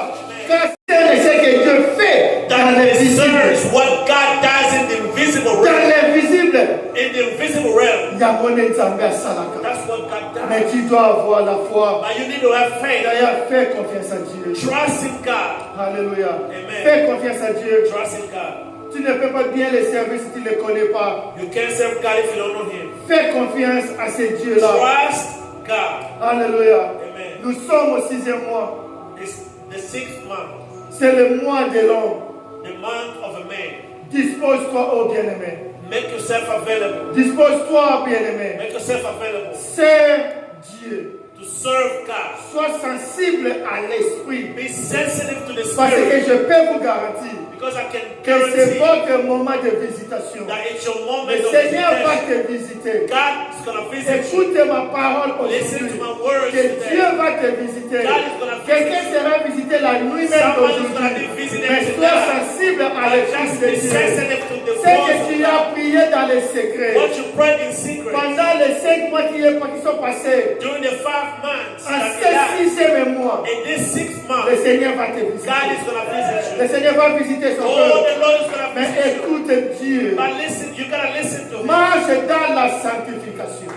Car c'est ce que Dieu fait dans That l'invisible. discerns what God does in the invisible Dans realm. l'invisible, In the invisible realm. il y a mon Nzambe Salaka. That's what God Mais does. tu dois avoir la foi. But you need to have faith. D'ailleurs, fais confiance à Dieu. Trust in God. Alléluia. Amen. Fais confiance à Dieu. Trust in God. Tu ne peux pas bien le servir si tu ne le connais pas. You can't serve God if you don't know Him. Fais confiance à ce Dieu-là. Trust God. Alléluia. Amen. Nous sommes au 6e mois. It's the 6th month, C'est le mois de l'homme. the month of a man. Dispose-toi, ô bien-aimé. Make yourself available. Dispose-toi, bien-aimé. Make yourself available C'est Dieu. to serve God. Sois sensible à l'esprit. Be sensitive to the Parce que Spirit. je peux vous garantir Because I can que c'est guarantee votre moment de visitation. that it's your Le moment of Seigneur va visitation. te visiter. God is going to visit you. Écoute ma parole Listen aujourd'hui. to my words Que today. Dieu va te visiter. God is gonna visit Quelqu'un you. sera visité la nuit même Someone is going to d'aujourd'hui. be visited Mais sois tonight. sensible à But l'esprit just de be Dieu. sensitive to the Ce que voice tu of as God. prié dans les secrets. What you prayed in secret Pendant les 5 mois qui sont passés. during the 5 months En that ce you died. 6e mois. In this 6th Le month, Seigneur va te visiter. God is going to visit Le you. Seigneur va visiter son Oh, peuple. the Lord is going to Mais visit you. écoute Dieu. But listen, you got to listen to Him. Marche dans la sanctification.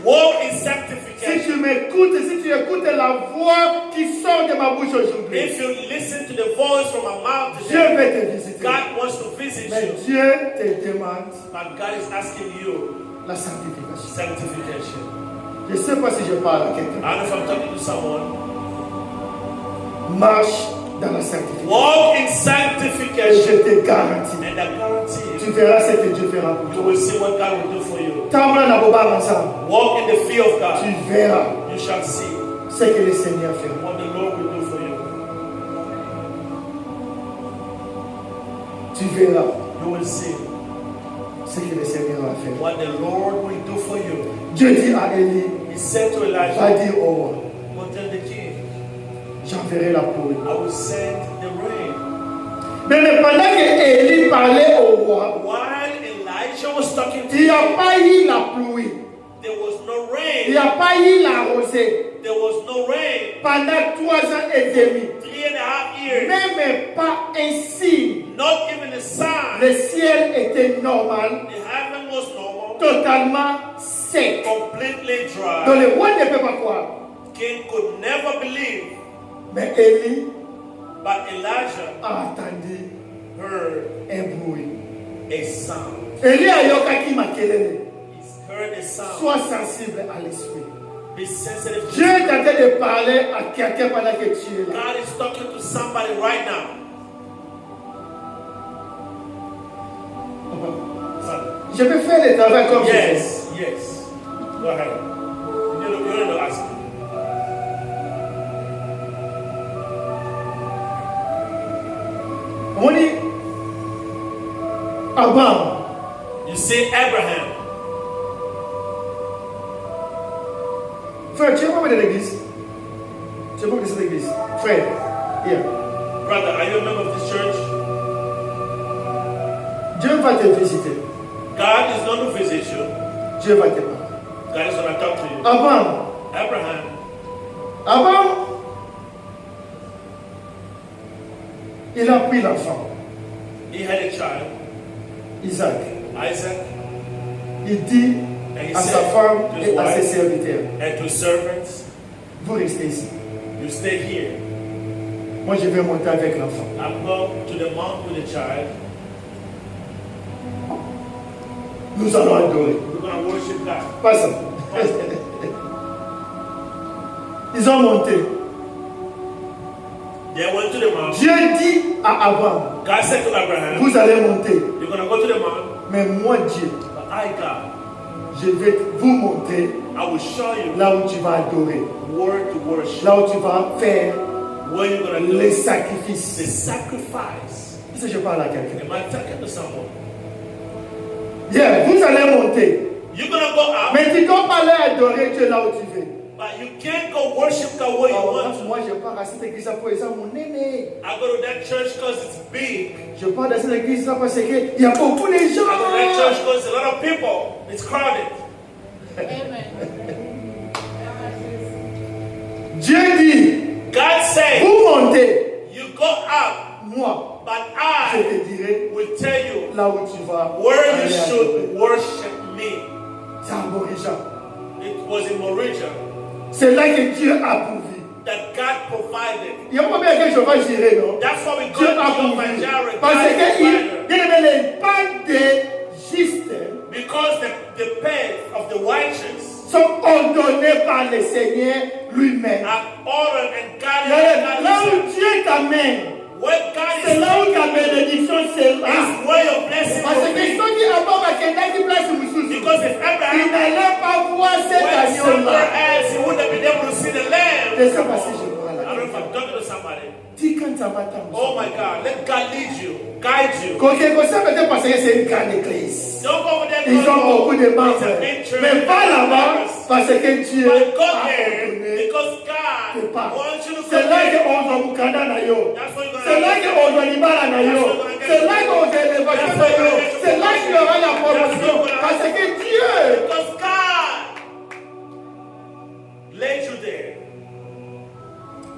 Walk in Si sanctification. tu m'écoutes, si tu écoutes la voix qui sort de ma bouche aujourd'hui, If you listen to the voice from my mouth Dieu today, va te visiter. God wants to visit Mais you. Dieu te demande But God is asking you la sanctification. sanctification. Je ne sais pas si je parle à quelqu'un. I don't know if I'm talking to someone. Marche dans la sanctification. Walk in Et sanctification. je te garantis, And I guarantee tu verras ce que Dieu fera pour you toi. will see what God will do for you. Tambour na boba ensemble. Walk in the fear of God. Tu verras You shall see ce que le Seigneur fera. what the Lord will do for you. Tu verras You will see ce que le Seigneur va faire. what the Lord will do for you. Dieu dit à Élie, He said to va Elijah, dire au roi, go tell the king, j'enverrai la pluie. I will send the rain. Mais pendant que Élie parlait au roi, While Elijah was talking to il n'y him, a pas eu la pluie. there was no Il n'y rain. a pas eu la rosée. There was no rain. Pendant 3 ans et demi. 3.5 years. Même pas un signe. Not even a sign. Le ciel était normal, The heaven was normal. totalement sec. Completely dry. Donc le roi ne peut pas croire. King could never believe. Mais Élie But Elijah a entendu heard un bruit. a sound. Élie a yokaki makelele. He heard a sound. Sois sensible à l'esprit. Be sensitive to Dieu est en train de parler à quelqu'un pendant que tu es là. God is talking to somebody right now. Je peux faire le travail comme je fais. Yes, yes. Go ahead. You need to ask me. On dit Abraham. You see Abraham. Frère, tu es membre de l'église? Tu es membre de cette église? Frère, here. Brother, are you a member of this church? Dieu va te visiter. God is going to visit you. Dieu va te parler. God is going to talk to you. Abraham. Abraham, il a pris l'enfant, he had a child, Isaac. Isaac, Il dit and he à sa said femme to his et à ses wife serviteurs, and to his servants, vous restez ici. you stay here. Moi, je vais monter avec l'enfant. I'm going to the mount with the child. Nous allons adorer. We're going to worship God. Pas ça. Ils ont monté. They went to the mount. Dieu dit à Abraham, God said to Abraham, vous allez monter. you're going to go to the mount, Mais moi, Dieu, but I, God, je vais vous montrer I will show you là où tu vas adorer. where to worship, Là où tu vas faire where you're going to do les the sacrifices. sacrifice. Est-ce que je parle à quelqu'un? Am I talking to someone? Yeah, vous allez monter. You're going to go out, Mais tu dois pas aller adorer Dieu là où tu veux. but you can't go worship God where you Oh, want to. moi, je pars à cette église pour ça, mon aîné. I go to that church because it's big. Je pars dans cette église parce qu'il y a beaucoup de gens. I go to that church because a lot of people. It's crowded. Dieu dit, God said, vous montez, you go up, moi, but je I te dirai will tell you là où tu vas. where you aller should adorer. worship me. C'est à Morija. It was in Morija C'est là que Dieu a pourvu. that God provided. Il n'y a pas bien que je vais gérer, non? That's why we Dieu call a Jehovah pourvu. Jireh, Parce God qu'il provider. n'est pas des justes Because the path of the righteous sont ordonnés par le Seigneur lui-même. are ordered and guided by Là God. où Dieu t'amène, Where God c'est is là où ta bénédiction sera. is where your blessing Parce will que be. ceux qui Abraham a quitté place Moussous, Because if il Abraham n'allait pas voir cet went somewhere agneau-là. else, he wouldn't have been able to see the lamb. Je sais pas si je vois I don't know if là. I'm talking to somebody. Dis quand ça va t'amener. Oh my God, let God lead you, guide you. Quand quelque chose peut-être parce que c'est une grande église. Don't go over there. Ils ont beaucoup de membres. It's a big church. Mais pas là-bas parce que Dieu But go a there ordonné. because God wants you to C'est come là there. qu'on doit mukanda na yo. That's what you're C'est là going to qu'on doit libérer na yo. C'est là qu'on doit élévation na yo. C'est là qu'il y aura la promotion. Parce que Dieu, Because God laid you there.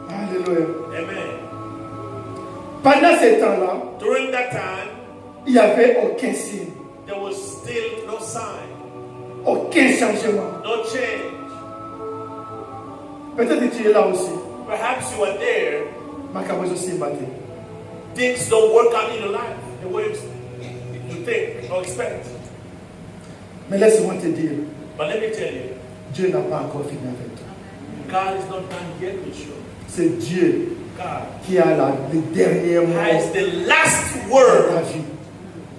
alléluia. Amen. Pendant ce temps-là, During that time, il n'y avait aucun signe, there was still no sign, aucun changement. no change. Peut-être que tu es là aussi. Perhaps you are there. Ma caboche aussi batté. Things don't work out in your life the way you think or expect. Mais laisse-moi te dire, But let me tell you, Dieu n'a pas encore fini avec toi. God is not done yet with you. C'est Dieu God qui a le dernier mot has the last dans ta word. vie.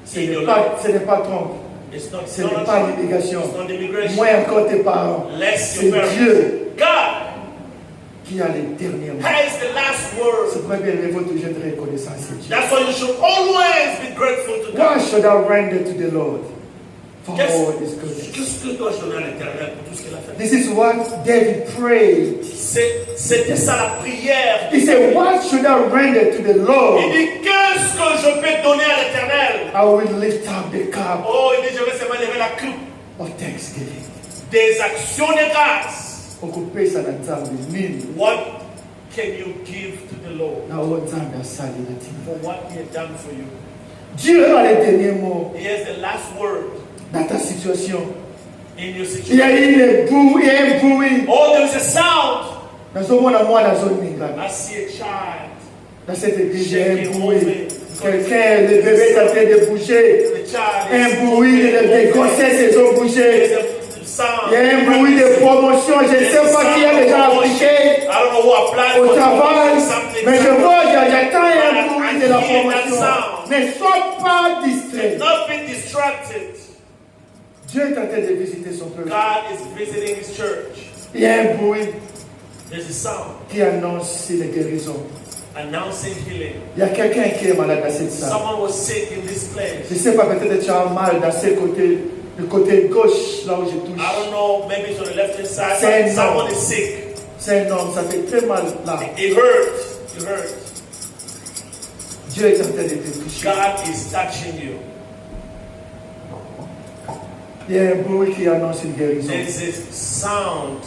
Ce n'est pas ton. It's not, Ce n'est pas l'immigration. It's not immigration. Moins encore tes parents. Less C'est your parents. Dieu God qui a les derniers mots. has the last word. C'est pourquoi bien il faut toujours être reconnaissant à Dieu. That's why you should always be grateful to Why God. should I render to the Lord for Qu'est-ce all His goodness? qu'est-ce que dois-je donner à l'Éternel pour tout ce qu'il a fait? This is what David prayed. C'était ça la prière. He said, what should I render to the Il Lord? dit, qu'est-ce que je peux donner à l'Éternel? I will lift up the cup Oh, il dit, je vais seulement lever la coupe of thanksgiving. des actions de grâce. Okupe sana nzambe nini What can you give to the Lord na uwo nzambe asali na tina. for what He has done for you? Dieu a les derniers mots He has the last word dans ta situation. in your Il y a situation. une boue, il y a un bruit. Oh, there is a sound. Nazomona mwana azoninga. I see a child. Dans cette église, il y a un Shaking, bruit. moving. Quelqu'un, le bébé est en train de bouger. The child Un is bruit, les grossesses ont bougé. There's a sound. Il y a un bruit de promotion. Je ne sais pas qui a déjà appliqué I don't know who applied au for travail, something. mais je vois, j'attends un bruit de la promotion. Ne sois pas distrait. Not be distracted. Dieu est en train de visiter son peuple. God is visiting His church. Il y a un bruit There's a sound qui annonce les guérisons. announcing healing. Il y a quelqu'un qui est malade dans cette salle. Someone was sick in this place. Je ne sais pas, peut-être tu as mal dans ce côté, le côté gauche, là où je touche. I don't know, maybe it's on the left hand side. Say no. Someone is sick. C'est un homme, ça fait très mal là. It hurts. It hurts. Dieu est en train de te toucher. God is touching you. Il y a un bruit qui annonce une guérison. There's a sound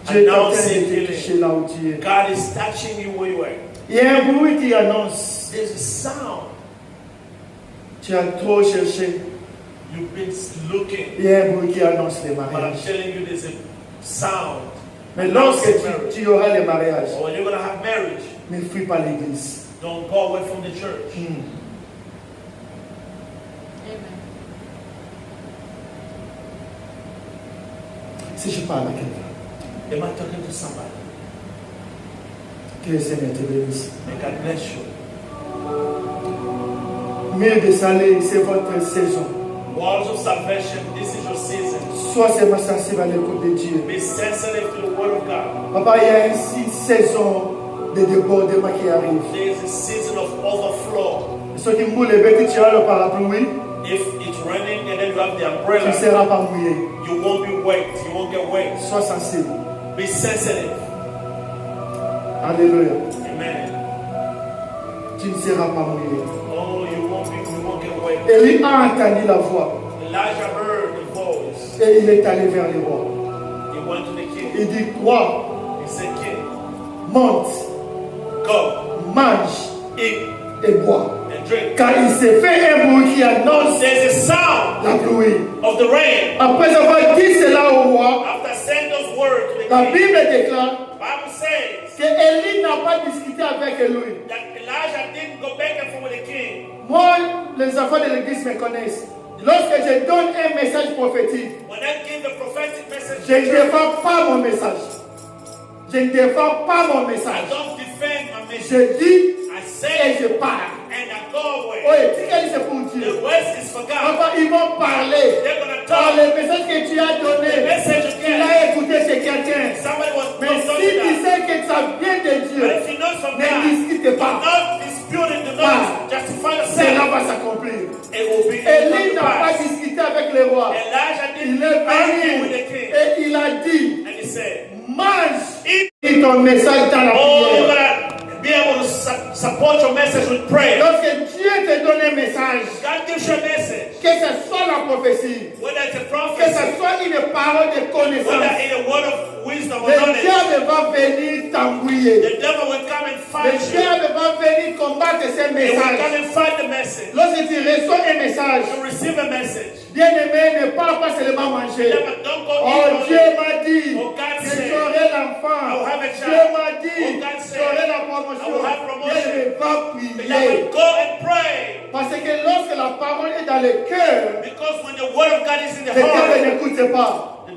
Dieu est en train announcing de te toucher healing. là où tu es. God is touching you where you are. Il y a un bruit qui annonce. There's a sound. Tu as trop cherché. You've been looking. Il y a un bruit qui annonce les But I'm mariages. telling you, there's a sound. Mais lorsque tu auras les mariages, Or when you're going to have marriage, ne fuis pas l'église. don't go away from the church. Si je parle à quelqu'un, Am I talking to somebody? que le Seigneur te bénisse. May God bless you. Mille de salé, c'est votre saison. Walls of salvation, this is your season. Sois seulement sensible à l'écoute de Dieu. Be sensitive to the word of God. Papa, il y a une saison de débordement qui arrive. There is a season of overflow. Ceux qui moulent les bêtes, tu as le parapluie, If it's raining and then you have the tu ne umbrella, seras pas mouillé. you won't be wet. You won't get wet. Sois sensible. Be sensitive. Alléluia. Amen. Tu ne seras pas mouillé. Oh, you won't get wet. Élie a entendu la voix Elijah heard the voice. et il est allé vers les rois. He went to the king. Il dit, roi, He said, King, monte, go, mange eat, et bois. and drink. Car il s'est fait un bruit qui annonce There's a sound la pluie. of the rain. Après avoir dit cela au roi, After saying those words to the la king, Bible déclare Bible says que Élie n'a pas discuté avec lui. that Elijah didn't go back and forth with the king. Moi, les enfants de l'église me connaissent. Lorsque je donne un message prophétique, When I give the prophetic message je to ne the church, défends pas mon message. Je ne défends pas mon I message. don't defend my message. Je dis I et say je parle. and I go away. Oui, tu sais, c'est pour Dieu. The rest is for God. Papa, ils vont parler. They're going to Par talk. le message que tu as The donné, message tu again. l'as écouté chez quelqu'un. Somebody was Mais not si talking tu that. sais que ça vient de But Dieu, if you know from ne God, discute do pas. not dispute it, do not justify Cela yourself. va s'accomplir. It will be Élie n'a pas pass. discuté avec le roi. Elijah Il didn't est argue with venu the king. et il a dit, And he said, mange. Eat. Et ton message dans la oh, you're prière. going to be able to support your message with prayer. Lorsque Dieu te donne un message, God gives you a message. que ce soit la prophétie, Whether it's a que prophecy, ce soit une parole de whether connaissance, in a word of wisdom or le knowledge, diable va venir t'embrouiller. the devil will come and Le fight you. diable va venir combattre ces He will come messages. and fight the message. Lorsque tu reçois un message, You receive a message. bien-aimé, ne parle pas seulement manger. Never, don't go Oh, eat Dieu only. m'a dit Oh, God que said, j'aurai l'enfant. I will have a child. Dieu m'a dit Oh, God que said, j'aurai la I promotion. will have promotion. Et je vais But prier. I will go and pray. Parce que lorsque la parole est dans le cœur, Because when the word of God is in the le diable heart, n'écoute pas. the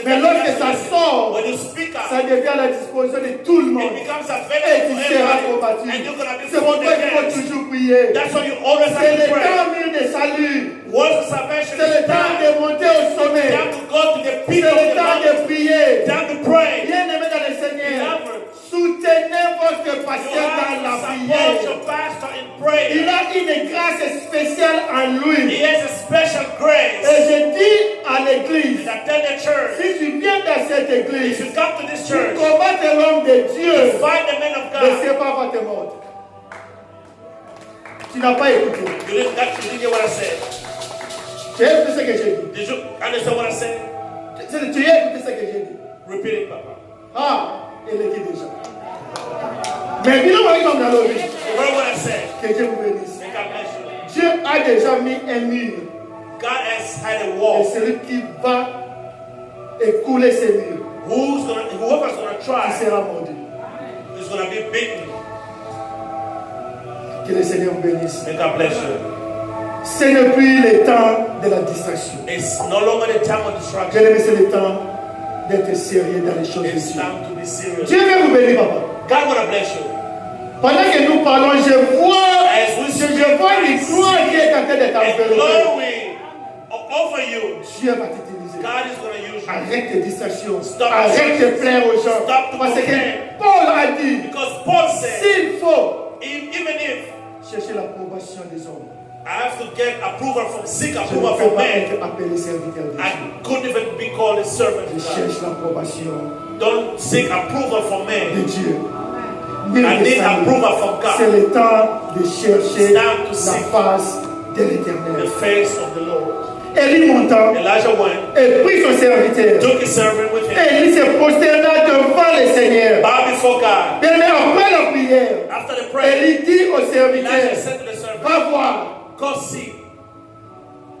Mais lorsque ça sort, when you speak out, ça devient à la disposition de tout le monde. it becomes Et available tu for seras everybody. combattu. And you're going to be C'est pourquoi fought il faut against. toujours prier. That's why you always C'est have le to pray. temps mûr de salut. Once the salvation C'est le is temps done, de monter au sommet. time to go to the C'est peak of le the temps de mountain. prier. Time to pray. Bien-aimé dans le Seigneur, Beloved, soutenez votre you pasteur have dans la to support prière. your pastor in prayer. Il a une grâce spéciale en lui. He has a special grace. Et je dis à l'église, And I tell the church, si tu viens dans cette if église, you come to this tu church, combattes l'homme de Dieu, find the man of mais God. c'est pas votre mort. Tu n'as pas écouté. You didn't hear what I said. Tu as écouté ce que j'ai dit. Did you understand what I said? Tu as écouté ce que j'ai dit. Repeat it, Papa. Ah, il est qui déjà. Mais dis-le moi comme dans l'origine. You heard what I said. Que Dieu vous bénisse. May God bless you. Dieu a déjà mis un mur. God has had a Et wall. celui qui va écouler ces murs, Whoever's gonna qui try sera mordu. is gonna be beaten. Que le Seigneur vous bénisse. May God bless you. Ce n'est plus le temps de la distraction. It's no longer the time of Bien distraction. aimé, c'est le temps d'être sérieux dans les choses de It's Dieu. time to be serious. Dieu veut vous bénir, papa. God wanna bless you. Pendant que nous parlons, je vois As we speak, une gloire qui est en train de and t'envelopper. glory over you. Dieu va t'utiliser. God is gonna use you. Arrête tes distractions. Stop. Arrête de plaire aux gens. Stop to Parce que complain. Paul a dit, Because Paul said, s'il faut even if chercher l'approbation des hommes, I have to get approval from, seek je ne approval peux from pas men, être appelé serviteur de Dieu. I couldn't even be called a servant Je of God. cherche l'approbation Don't seek approval from de men. Dieu. I need approval from C'est God. le temps de chercher It's time to la seek face de The l'Éternel. face of the Lord. Élie monta Elijah went, et prit son serviteur. took his servant with him, Et Élie se prosterna devant le Seigneur. bowed before God. Bien, mais après la prière, After the prayer, Élie dit au Elijah serviteur, said to the servant, va voir. go see.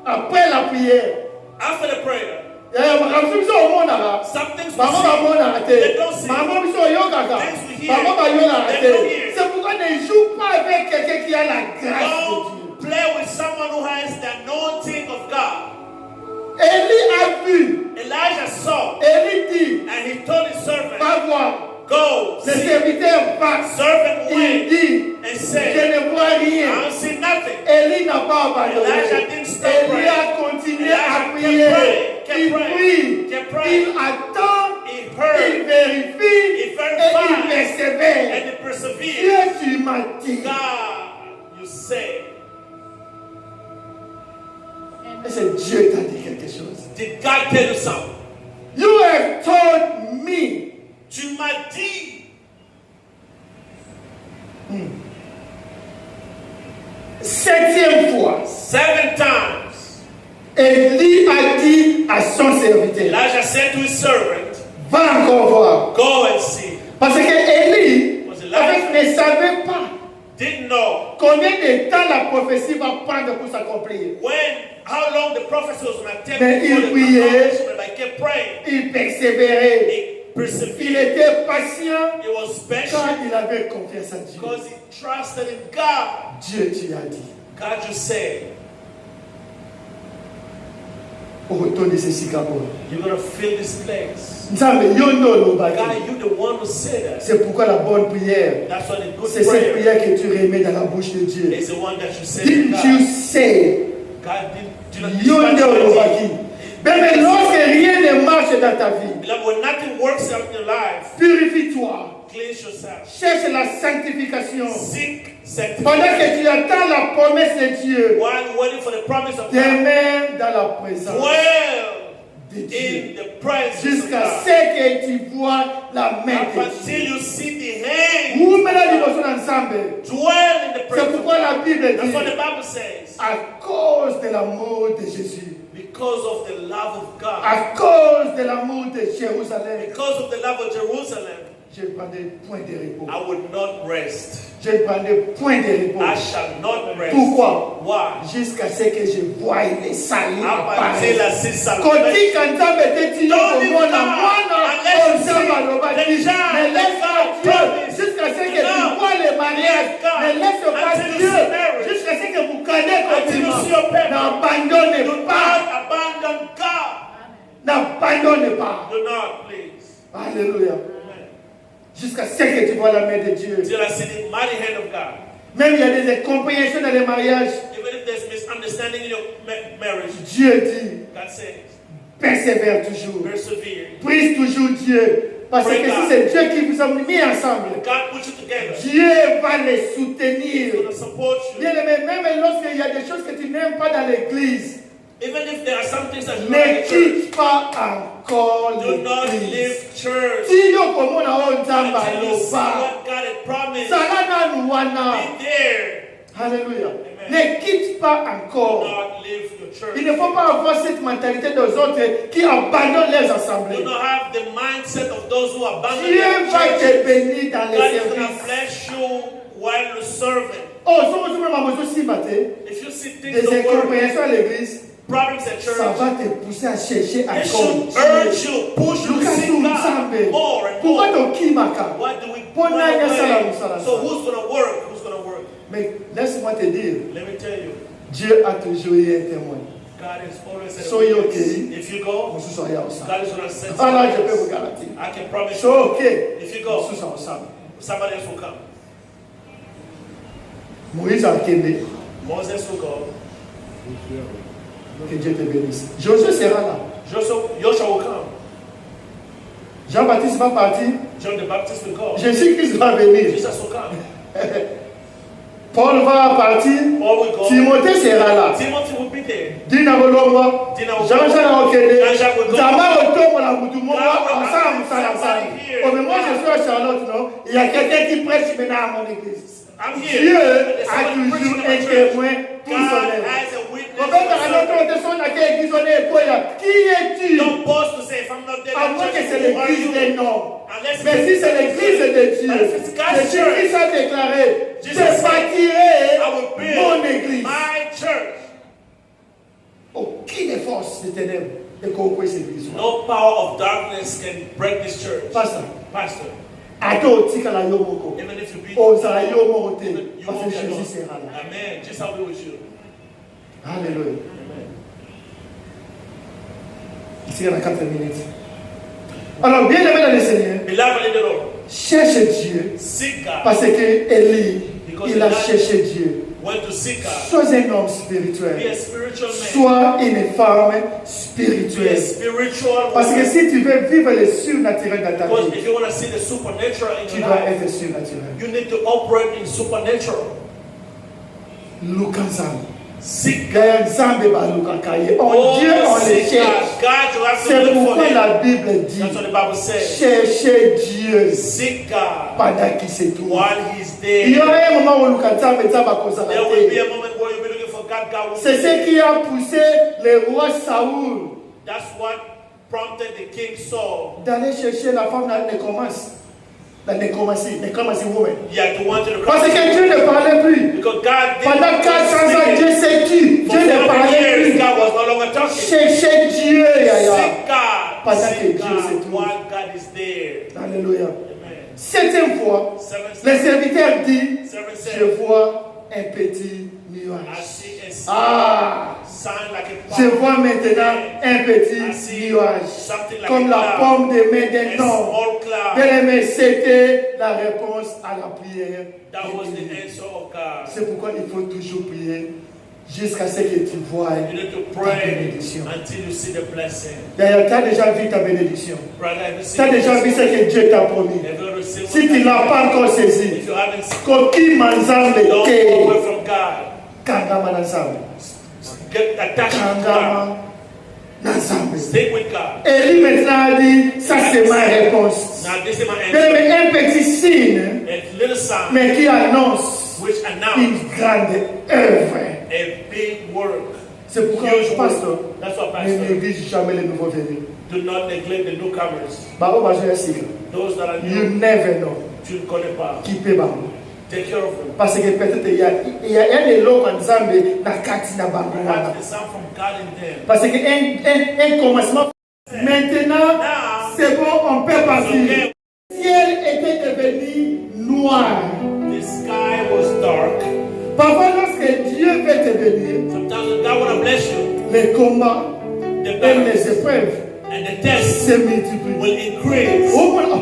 Après la prière, After the prayer, some things we Maman see, va arrêter. they don't see. Maman biso yokaka. Things we hear, Maman va they don't arrêter. hear. C'est pourquoi ne joue pas avec quelqu'un qui a la grâce de Dieu. Don't play with someone who has the anointing of God. Élie a vu. Elijah saw, Élie dit, and he told his servant, va voir. go Le see. serviteur va. Servant Il went dit, and je said, ne vois I rien. don't see nothing. Élie n'a pas abandonné. Elijah didn't stop Élie praying. a continué Elijah à kept prier. praying, kept Il praying, prie. kept praying. Il attend. He Il heard vérifie. He Et verified. il persévère. and he persevered. Dieu, tu m'as dit. God, you say, Et c'est Dieu qui t'a dit quelque chose. did God tell you something? You have told me. Tu m'as dit. Septième fois. 7 times. Élie a dit à son serviteur, Elijah said to his servant, va encore voir. go and see. Parce que Élie Was en fait, ne savait pas Didn't know combien de temps la prophétie va prendre pour s'accomplir. how long the prophecy was going to take Mais before il the priait. accomplishment. I kept praying. Il persévérait. He Il persevered. était patient He was quand patient il avait confiance en Dieu. because he trusted in God. Dieu, tu as dit. God, you said Au retour de ce Singapore. you're going to fill this place. Nzambe, yondo lobaki. God, you're the one who said that. C'est pourquoi la bonne prière, That's why the good c'est cette prayer prière que tu remets dans la bouche de Dieu. is the one that you said to Didn't God. you say, God did not yondo lobaki. Mais lorsque rien ne marche dans ta vie, Beloved, when nothing works out in your life, purifie-toi. cleanse yourself. Cherche la sanctification. Seek Pendant sanctification. que tu attends la promesse de Dieu, While you're waiting for the promise of God, demeure dans la présence dwell de Dieu. in the presence of Jusqu'à God. ce que tu vois la main Up de until Dieu. you see the hand. Vous mettez la devotion ensemble. Dwell in the C'est presence of pourquoi la God. Bible That's what dit, the Bible says. à cause de l'amour de Jésus, Because of the love of God. à cause de l'amour de Jérusalem, Because of the love of Jerusalem, je prendrai point de repos. I would not rest. Je prendrai point de repos. I shall not rest. Pourquoi? Why? Jusqu'à ce que je voie les salis Up apparaître. until I see salvation. Koti kanzambe teti Don't yoko leave mwana God mwana unless you see onzamba lobaki. the child Ne laisse that pas God Dieu promised. jusqu'à ce que No. tu vois le mariage. God Ne laisse pas until you Dieu see marriage. jusqu'à ce que vous connaissez Until you see compliment. your parents. N'abandonne Do pas. not abandon God. N'abandonne pas. Do not, please. Alléluia. Amen. Jusqu'à ce que tu vois la main de Dieu. Till I see the mighty hand of God. Même il y a des incompréhensions dans les mariages. Even if there's misunderstanding in your marriage, Dieu dit, God says, persévère toujours. persevere. Prie toujours Dieu. Parce que Pray si God. c'est Dieu qui vous a mis ensemble, God put you together. Dieu va les He's soutenir. going to support you. Bien aimé, même lorsqu'il y a des choses que tu n'aimes pas dans l'église, Even if there are some things that you ne like in church, quitte pas encore do not l'église. leave church Si yo komona o nzamba until you see loba, what God had promised. zala nanu wana. Be there. Alléluia. Amen. Ne quitte pas Do encore. not leave your Il church. ne faut pas avoir cette mentalité des autres qui abandonnent les Do assemblées. not have the mindset of those who abandon Dieu their va church. te bénir dans les God is going to services. bless you while you're serving. Oh, si vous avez aussi maté, If you see things des don't work, incompréhensions à l'église, problems at ça church, va te pousser à chercher it encore. should urge you, push you to Lucas seek God more and pourquoi more. ton qui maka? What do we Pon run un away? salam, salam, So salam. who's going to work? Who's going to work? Mais laisse-moi te dire, Let me tell you, Dieu a toujours eu un témoin. God is always at a Soyez witness. ok. If you go, Nous soyons ensemble. God is going to send Ah là, je somebody peux vous else. garantir. I can promise So, you, ok. if you Nous go, sommes ensemble. somebody else will come. Moïse a Kéné. Moses will go. Que Dieu te bénisse. Josué sera là. Joshua will come. Jean-Baptiste va partir. John the Baptist will go. Jésus-Christ va venir. Jesus will come. Paul va partir. Paul will go. Timothée sera là. Timothy will be there. Dina Bolongwa. Dina will go. Jean-Jean Okene. Jean-Jacques will go. Zama Otomo la Moutoumou. God will Ensemble, have ensemble. somebody here. Oh, mais moi je suis à Charlotte, non? Il y a quelqu'un qui prêche maintenant à mon église. I'm here. Dieu There's a someone toujours preaching in un my church. témoin pour son God œuvre. has a witness. Robert, for à notre something. personne à quelle église on est, quoi, qui es-tu? Don't boast to say if I'm not there. À moins que c'est l'église des noms. Unless Mais si c'est l'église de Dieu, Jésus-Christ a déclaré, je bâtirai I will build mon église. my church. Aucune force de ténèbres ne conquérir cette église. No power of darkness can break this church. Pasteur, Pastor, ato tika la yomoko. even if you be Ozala yomote. you Parce will que be alone. Jésus sera là. Amen. Jesus will be with you. Alléluia. Amen. Ici, il y a 4 minutes. Alors, bien aimé dans le Seigneur, Beloved in the Lord, cherche Dieu. seek God. Parce que Élie, il a cherché Dieu. When to seek God. Sois un homme Be spirituel. a spiritual man. Sois une femme Be a spirituelle. spiritual Parce que woman. si tu veux vivre le surnaturel dans ta Because vie, if you want to see the supernatural in tu your dois life, être surnaturel. you need to operate in supernatural. Luka Nzambe. Seek God. Gaya Nzambe baluka kaye. En Oh, Dieu, on le seek God. cherche. God, you have to C'est look for pourquoi him. la Bible dit, That's what the Bible says. cherchez Dieu Seek God pendant qu'il se trouve. while He's Il y there. aura un moment où Luka Nzambe Nzambe akozala There will be te. a moment where you'll be looking for God. God will C'est be ce there. qui a poussé le roi Saoul That's what prompted the king Saul. d'aller chercher la femme dans Nécomas. La Nécomatie woman. He had to want to the Parce que Dieu ne parlait plus. because God Pendant didn't 400 ans, Dieu s'est tu. For Dieu ne 40 parlait years, plus. God was no longer talking. Cherchez Dieu, Yaya. Seek God. Pendant que Seek Dieu God se trouve. while God is there. Alléluia. Amen. 7e fois, Seven le says, serviteur dit, seven je says, vois un petit I nuage. see a Ah, sign like a je palm. vois maintenant un I petit see nuage. something like Comme a la cloud. pomme de main A d'un homme. small cloud. Bien-aimé, c'était la réponse à la prière. That was the answer of God. C'est pourquoi il faut toujours prier jusqu'à ce que tu vois You need to ta pray bénédiction. until you see the blessing. D'ailleurs, tu as déjà vu ta bénédiction. Brother, have you Tu seen as déjà vu ce this? que Dieu t'a promis. Have you received Si tu ne l'as pas encore saisi, If you haven't seen, Koki manzambe don't te go away from God. kangama na nzambe. Get attached to God. Kangama na nzambe. Stay with God. Élie maintenant a dit, ça c'est ma réponse. Now this is my answer. Mais un petit signe, A little sign mais qui annonce which announce une grande œuvre. a big work. C'est pourquoi, Huge pasteur, work. That's what ne pastor. néglige jamais les nouveaux venus. Do not neglect the newcomers. Bah, on va jouer un cycle. Those that are You new, never know tu ne connais pas. qui peut bango. Take care of them. Parce que peut-être il y a un élo en Nzambe na kati na bango wana. Perhaps there's some from God in them. Parce que un commencement. Maintenant, Now, c'est bon, on peut it's partir. okay. Le ciel était devenu noir. The sky was dark. Parfois, lorsque Dieu veut te bénir, Sometimes when God want to bless you, les combats the et battles les épreuves And the test se multiplient. will increase. Oh, voilà.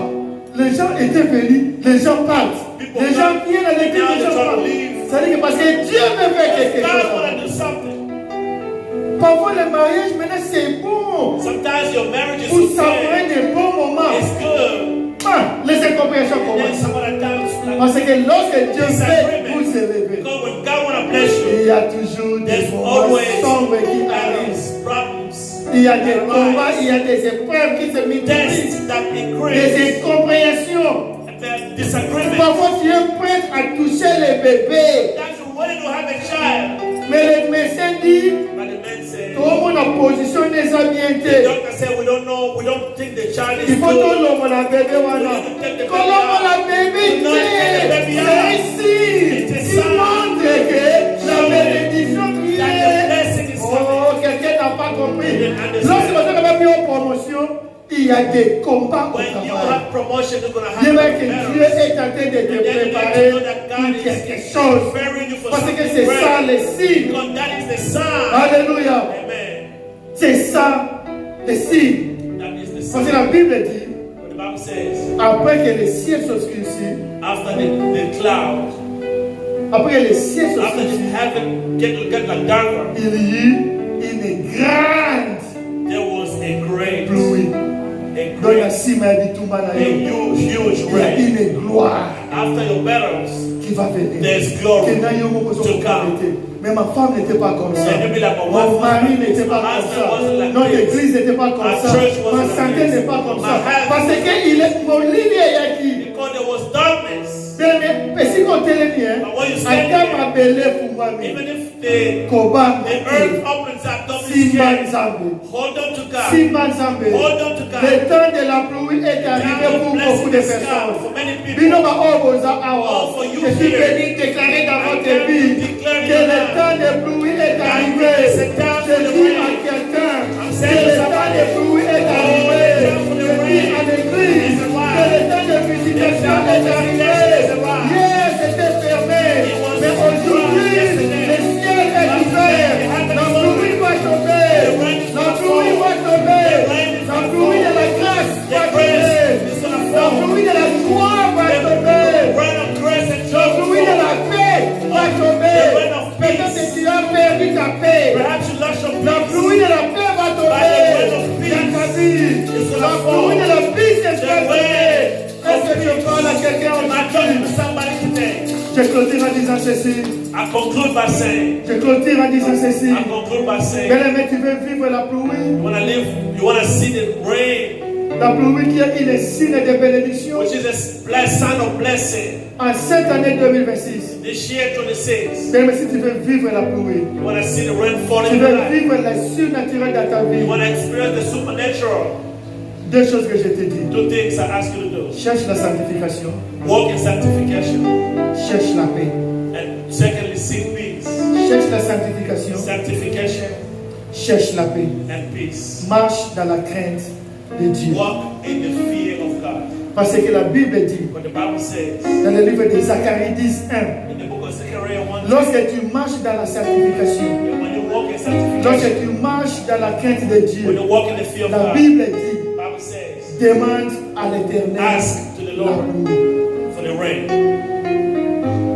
Les gens étaient venus, les gens partent. Les gens viennent à l'église, les gens partent. C'est-à-dire que parce que Dieu veut faire quelque God chose. want to do something. Parfois, le mariage, maintenant, c'est bon. Sometimes your marriage is Pour savourer okay. des bons moments. It's good. Ah, les incompréhensions And then commencent. some other times, Parce like, que lorsque Dieu fait disagreement. vous élever, Because when God want to bless il you, y a toujours des there's moments always sombres qui arrivent. problems. Il y a des combats, il y a des épreuves qui se multiplient. Tests that Des increase. incompréhensions. And then disagreement. Parfois, tu es prêt à toucher les bébés. Sometimes you're ready to have a child. Mais le médecin dit, But the man said, tout le monde en position the désorientée. doctor said, we don't know, we don't think the child is Il faut que good. l'homme la bébé voilà. Quand l'homme la bébé c'est ici. Il montre que la bénédiction qui est. Oh, quelqu'un n'a pas compris. Lorsque vous avez mis en promotion, il y a des combats au When you travail. have promotion, you're going to Je have veux que Dieu battles. est en train de te And then you need préparer to know that God pour quelque is chose. preparing you for Parce que something c'est ça great. le signe. Because that is the sign. Alléluia. Amen. C'est ça le signe. That is the Parce que sign. la Bible dit, What the Bible says, après que les ciels s'obscurcissent, after the cloud, après que les ciels after the s'obscurcissent, heaven get like darker, il y eut une grande there was a great, pluie. a Dans la great, cime du Toumana, a il huge y a rain. une gloire After your battles, qui va venir. there's glory. Que n'ayons pas besoin de arrêter. Mais ma femme n'était pas comme ça. And you'll be like, my Mon wife mari wasn't like n'était this. pas My comme husband ça. wasn't like Notre this. église n'était pas comme Our ça. church wasn't Ma like santé this. n'est pas comme My ça. health- Parce que il est mon ligne est qui. Because there was darkness. Mais si on te le dit, But when you stand Adam there, a belé pour moi. even if the Koba. earth opens up, don't be Simba scared. Nzambe. Hold on to God. Simba Nzambe. Hold on to God. Le temps de la pluie est arrivé Time pour of beaucoup blessing de is come personnes. for many people. Bino ba oboza awa. All for you Je suis here. venu déclarer dans I votre come vie to declare que it le now. temps de pluie est arrivé. It's a time Je for the dis à rain. quelqu'un I'm que saying le to temps somebody, de pluie est arrivé. it's time for the Je dis à rain. l'église It's a while. que le temps de visitation It's est a arrivé. it's a while. Hier c'était fermé, It was mais aujourd'hui yesterday. le ciel est ouvert. La pluie va tomber. La pluie va tomber. La pluie de la grâce va tomber. La pluie de la joie va tomber. Rain of grace and La joy. pluie de la paix va tomber. Peut-être que tu as perdu ta paix. Perhaps you lost your La peace. pluie de la paix va tomber dans ta vie. La pluie de la business va tomber. Est-ce que je parle à quelqu'un I'm talking to aujourd'hui? somebody today. Je clôture en disant ceci. I conclude by saying, Je clôture en disant ceci. I conclude by saying, Bien-aimé, tu veux vivre la pluie? you want to see the rain, La pluie qui est une signe de bénédiction. which is a sign of blessing. En cette année 2026, This year 26, bien-aimé, si tu veux vivre la pluie, you want to see the rain falling tu in your veux life. vivre la surnaturelle dans ta vie. You want to experience the supernatural. Deux choses que je te dis. Two things I ask you to do. Cherche la sanctification. Walk in sanctification. Cherche la paix. And secondly, seek peace. Cherche la sanctification. Sanctification Cherche la paix. and peace. Marche dans la crainte de Dieu. Walk in the fear of God. Parce que la Bible dit, What the Bible says dans le livre de Zacharie 10:1, in the book of Zechariah 1, lorsque tu marches dans la sanctification, when you walk in sanctification, lorsque tu marches dans la crainte de when Dieu, you walk in the fear of la God, Bible dit, the Bible says, demande à l'Éternel ask to the la Lord pluie. for the rain.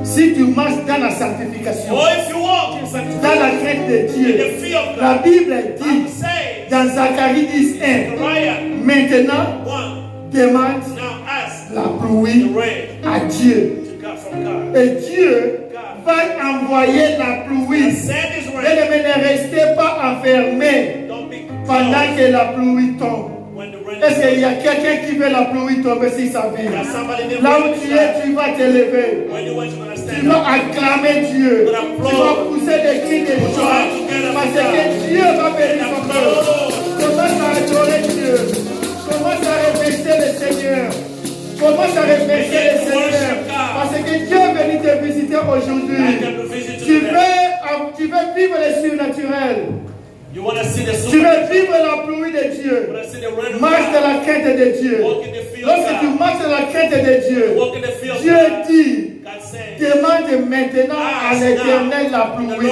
Si tu marches dans la sanctification, Or if you walk in dans sanctification, la crainte de in Dieu, the fear of la God, Bible the Bible dit says, dans Zacharie 10:1, Zechariah maintenant 1, demande now ask la the pluie rain à Dieu. to God from God. Et Dieu va envoyer la pluie. And send His rain. Mais ne restez pas enfermés Don't be pendant closed que la pluie tombe. when the rain Est-ce qu'il y is a quelqu'un qui veut la pluie tomber sur sa vie? There's somebody that Là où will tu es, tu vas t'élever. when you want to Tu stand vas up. acclamer Dieu. Tu vas pousser des cris de joie. Parce que Dieu va bénir ton cœur. Commence à adorer Dieu. Commence à remercier le Seigneur. Commence à remercier le Seigneur. Parce que Dieu est venu te visiter I aujourd'hui. come to visit Tu you today. veux vivre le surnaturel. You want to see the Tu veux supernatural. vivre la pluie de You Dieu. want to see the rain of Marche dans God. la crainte de Dieu. Walk in the fear of Lorsque tu God. marches dans la crainte de Dieu, Walk in the fear of Dieu God. dit, God says, demande maintenant à l'Éternel la pluie.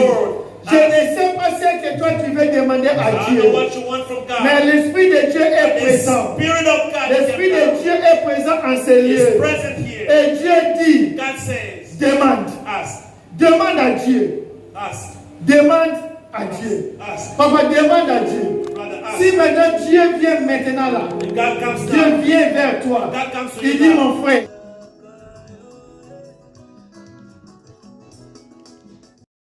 Je ne sais pas ce que toi tu veux demander à I don't Dieu. know what you want from God. Mais l'Esprit de Dieu est The présent. Spirit of God L'Esprit de Dieu est présent en ce is lieu. present here. Et Dieu dit, God says, demande. ask, Demande à Dieu. ask, Demande à Dieu. ask. Papa, demande à Dieu. Brother, ask. Si maintenant Dieu vient maintenant là, God comes Dieu down. vient vers toi. God comes to Il you dit, now. mon frère,